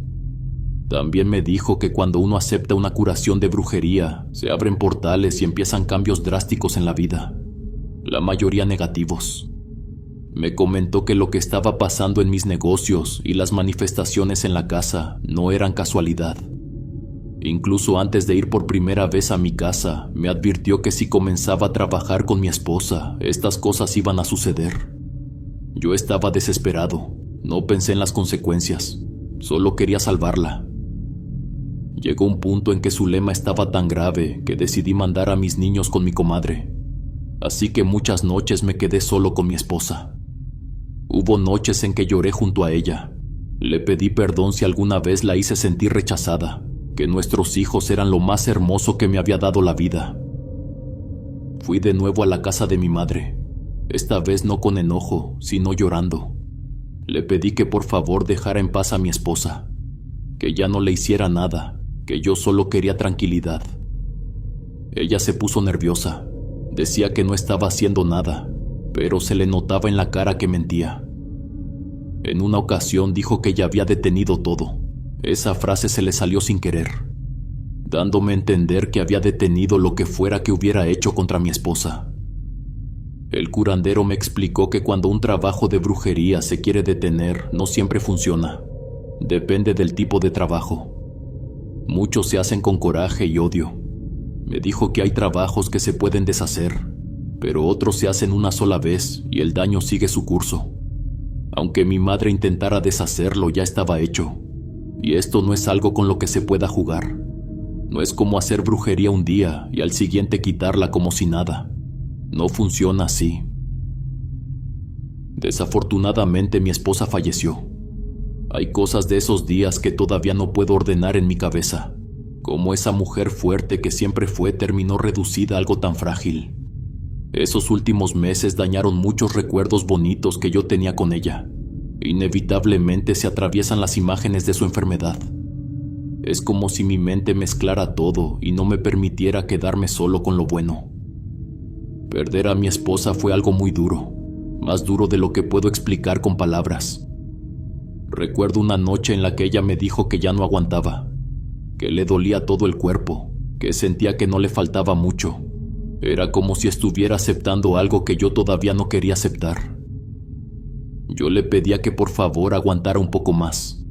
También me dijo que cuando uno acepta una curación de brujería, se abren portales y empiezan cambios drásticos en la vida, la mayoría negativos. Me comentó que lo que estaba pasando en mis negocios y las manifestaciones en la casa no eran casualidad. Incluso antes de ir por primera vez a mi casa, me advirtió que si comenzaba a trabajar con mi esposa, estas cosas iban a suceder. Yo estaba desesperado. No pensé en las consecuencias, solo quería salvarla. Llegó un punto en que Zulema estaba tan grave que decidí mandar a mis niños con mi comadre. Así que muchas noches me quedé solo con mi esposa. Hubo noches en que lloré junto a ella. Le pedí perdón si alguna vez la hice sentir rechazada, que nuestros hijos eran lo más hermoso que me había dado la vida. Fui de nuevo a la casa de mi madre, esta vez no con enojo, sino llorando. Le pedí que por favor dejara en paz a mi esposa, que ya no le hiciera nada, que yo solo quería tranquilidad. Ella se puso nerviosa, decía que no estaba haciendo nada, pero se le notaba en la cara que mentía. En una ocasión dijo que ya había detenido todo. Esa frase se le salió sin querer, dándome a entender que había detenido lo que fuera que hubiera hecho contra mi esposa. El curandero me explicó que cuando un trabajo de brujería se quiere detener, no siempre funciona. Depende del tipo de trabajo. Muchos se hacen con coraje y odio. Me dijo que hay trabajos que se pueden deshacer, pero otros se hacen una sola vez y el daño sigue su curso. Aunque mi madre intentara deshacerlo, ya estaba hecho. Y esto no es algo con lo que se pueda jugar. No es como hacer brujería un día y al siguiente quitarla como si nada. No funciona así. Desafortunadamente mi esposa falleció. Hay cosas de esos días que todavía no puedo ordenar en mi cabeza, como esa mujer fuerte que siempre fue terminó reducida a algo tan frágil. Esos últimos meses dañaron muchos recuerdos bonitos que yo tenía con ella. Inevitablemente se atraviesan las imágenes de su enfermedad. Es como si mi mente mezclara todo y no me permitiera quedarme solo con lo bueno. Perder a mi esposa fue algo muy duro, más duro de lo que puedo explicar con palabras. Recuerdo una noche en la que ella me dijo que ya no aguantaba, que le dolía todo el cuerpo, que sentía que no le faltaba mucho. Era como si estuviera aceptando algo que yo todavía no quería aceptar. Yo le pedía que por favor aguantara un poco más.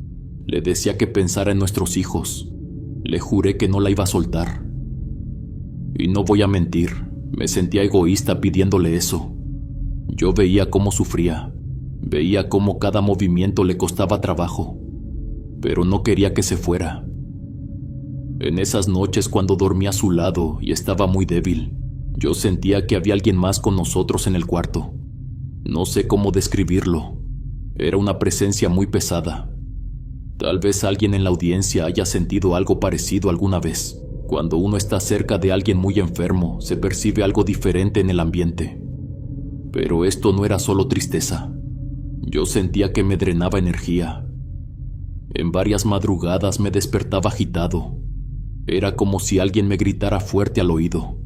Le decía que pensara en nuestros hijos. Le juré que no la iba a soltar. Y no voy a mentir, me sentía egoísta pidiéndole eso. Yo veía cómo sufría, veía cómo cada movimiento le costaba trabajo, pero no quería que se fuera. En esas noches cuando dormía a su lado y estaba muy débil, yo sentía que había alguien más con nosotros en el cuarto. No sé cómo describirlo. Era una presencia muy pesada. Tal vez alguien en la audiencia haya sentido algo parecido alguna vez. Cuando uno está cerca de alguien muy enfermo, se percibe algo diferente en el ambiente. Pero esto no era solo tristeza. Yo sentía que me drenaba energía. En varias madrugadas me despertaba agitado. Era como si alguien me gritara fuerte al oído.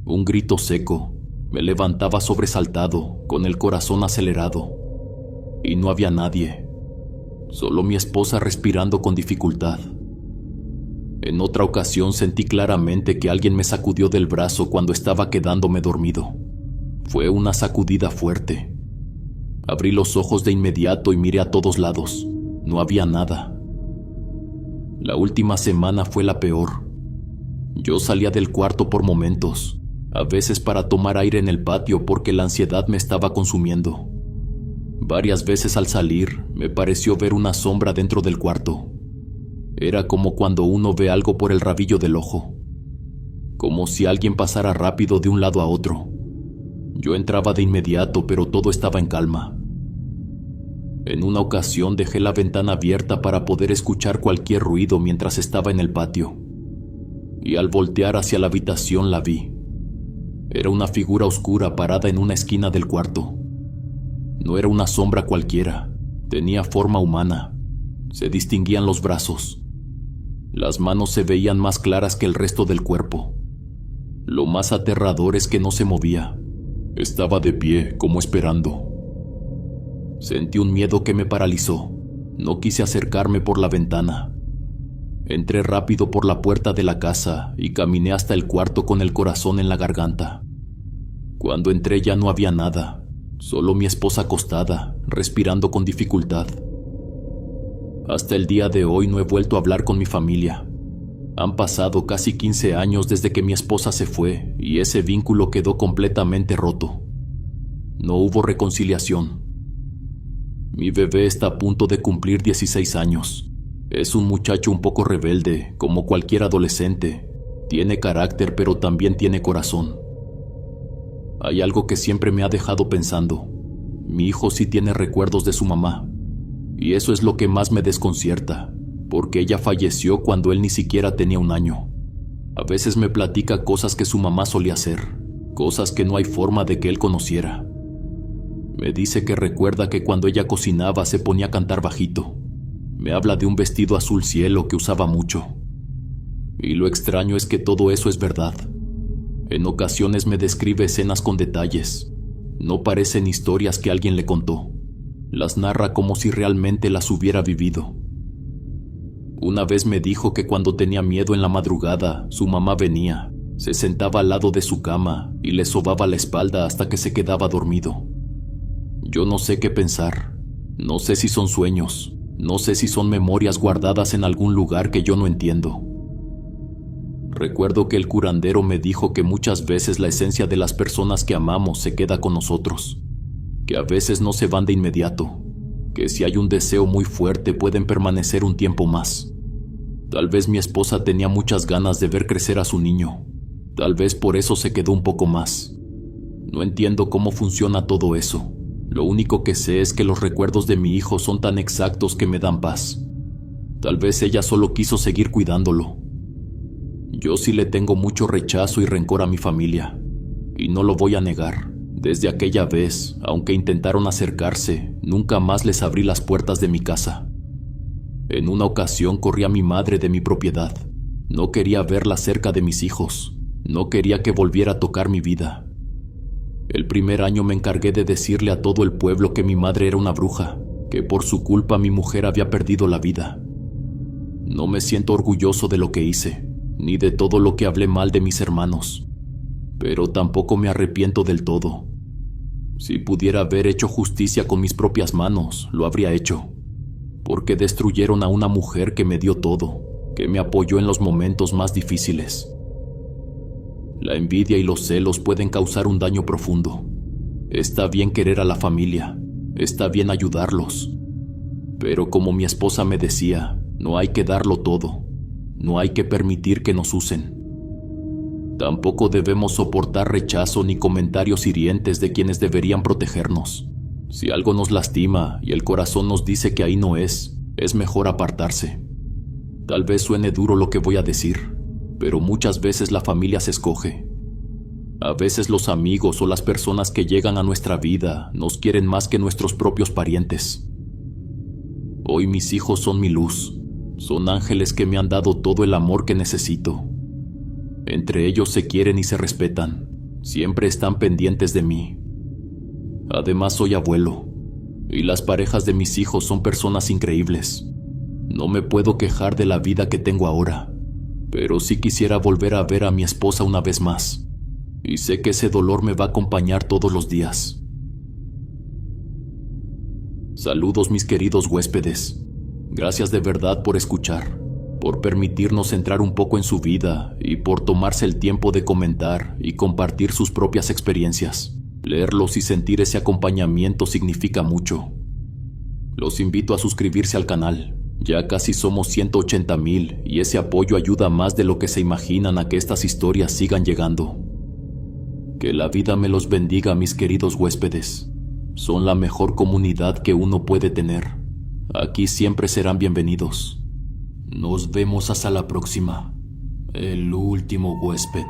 Un grito seco. Me levantaba sobresaltado, con el corazón acelerado. Y no había nadie. Solo mi esposa respirando con dificultad. En otra ocasión sentí claramente que alguien me sacudió del brazo cuando estaba quedándome dormido. Fue una sacudida fuerte. Abrí los ojos de inmediato y miré a todos lados. No había nada. La última semana fue la peor. Yo salía del cuarto por momentos, a veces para tomar aire en el patio porque la ansiedad me estaba consumiendo. Varias veces al salir, me pareció ver una sombra dentro del cuarto. Era como cuando uno ve algo por el rabillo del ojo. Como si alguien pasara rápido de un lado a otro. Yo entraba de inmediato, pero todo estaba en calma. En una ocasión dejé la ventana abierta para poder escuchar cualquier ruido mientras estaba en el patio. Y al voltear hacia la habitación la vi. Era una figura oscura parada en una esquina del cuarto. No era una sombra cualquiera, tenía forma humana. Se distinguían los brazos. Las manos se veían más claras que el resto del cuerpo. Lo más aterrador es que no se movía. Estaba de pie, como esperando. Sentí un miedo que me paralizó. No quise acercarme por la ventana. Entré rápido por la puerta de la casa y caminé hasta el cuarto con el corazón en la garganta. Cuando entré ya no había nada, solo mi esposa acostada, respirando con dificultad. Hasta el día de hoy no he vuelto a hablar con mi familia. Han pasado casi 15 años desde que mi esposa se fue y ese vínculo quedó completamente roto. No hubo reconciliación. Mi bebé está a punto de cumplir 16 años. Es un muchacho un poco rebelde, como cualquier adolescente. Tiene carácter, pero también tiene corazón. Hay algo que siempre me ha dejado pensando. Mi hijo sí tiene recuerdos de su mamá. Y eso es lo que más me desconcierta, porque ella falleció cuando él ni siquiera tenía 1 año. A veces me platica cosas que su mamá solía hacer, cosas que no hay forma de que él conociera. Me dice que recuerda que cuando ella cocinaba se ponía a cantar bajito. Me habla de un vestido azul cielo que usaba mucho. Y lo extraño es que todo eso es verdad. En ocasiones me describe escenas con detalles. No parecen historias que alguien le contó. Las narra como si realmente las hubiera vivido. Una vez me dijo que cuando tenía miedo en la madrugada, su mamá venía, se sentaba al lado de su cama y le sobaba la espalda hasta que se quedaba dormido. Yo no sé qué pensar. No sé si son sueños. No sé si son memorias guardadas en algún lugar que yo no entiendo. Recuerdo que el curandero me dijo que muchas veces la esencia de las personas que amamos se queda con nosotros, que a veces no se van de inmediato, que si hay un deseo muy fuerte pueden permanecer un tiempo más. Tal vez mi esposa tenía muchas ganas de ver crecer a su niño. Tal vez por eso se quedó un poco más. No entiendo cómo funciona todo eso. Lo único que sé es que los recuerdos de mi hijo son tan exactos que me dan paz. Tal vez ella solo quiso seguir cuidándolo. Yo sí le tengo mucho rechazo y rencor a mi familia, y no lo voy a negar. Desde aquella vez, aunque intentaron acercarse, nunca más les abrí las puertas de mi casa. En una ocasión corrí a mi madre de mi propiedad. No quería verla cerca de mis hijos. No quería que volviera a tocar mi vida. El primer año me encargué de decirle a todo el pueblo que mi madre era una bruja, que por su culpa mi mujer había perdido la vida. No me siento orgulloso de lo que hice, ni de todo lo que hablé mal de mis hermanos, pero tampoco me arrepiento del todo. Si pudiera haber hecho justicia con mis propias manos, lo habría hecho, porque destruyeron a una mujer que me dio todo, que me apoyó en los momentos más difíciles. La envidia y los celos pueden causar un daño profundo. Está bien querer a la familia, está bien ayudarlos, pero como mi esposa me decía, no hay que darlo todo, no hay que permitir que nos usen. Tampoco debemos soportar rechazo ni comentarios hirientes de quienes deberían protegernos. Si algo nos lastima y el corazón nos dice que ahí no es mejor apartarse. Tal vez suene duro lo que voy a decir, pero muchas veces la familia se escoge. A veces los amigos o las personas que llegan a nuestra vida nos quieren más que nuestros propios parientes. Hoy mis hijos son mi luz, son ángeles que me han dado todo el amor que necesito. Entre ellos se quieren y se respetan, siempre están pendientes de mí. Además soy abuelo, y las parejas de mis hijos son personas increíbles. No me puedo quejar de la vida que tengo ahora, pero sí quisiera volver a ver a mi esposa una vez más, y sé que ese dolor me va a acompañar todos los días. Saludos mis queridos huéspedes, gracias de verdad por escuchar, por permitirnos entrar un poco en su vida y por tomarse el tiempo de comentar y compartir sus propias experiencias. Leerlos y sentir ese acompañamiento significa mucho. Los invito a suscribirse al canal. Ya casi somos 180,000 y ese apoyo ayuda más de lo que se imaginan a que estas historias sigan llegando. Que la vida me los bendiga, mis queridos huéspedes. Son la mejor comunidad que uno puede tener. Aquí siempre serán bienvenidos. Nos vemos hasta la próxima. El último huésped.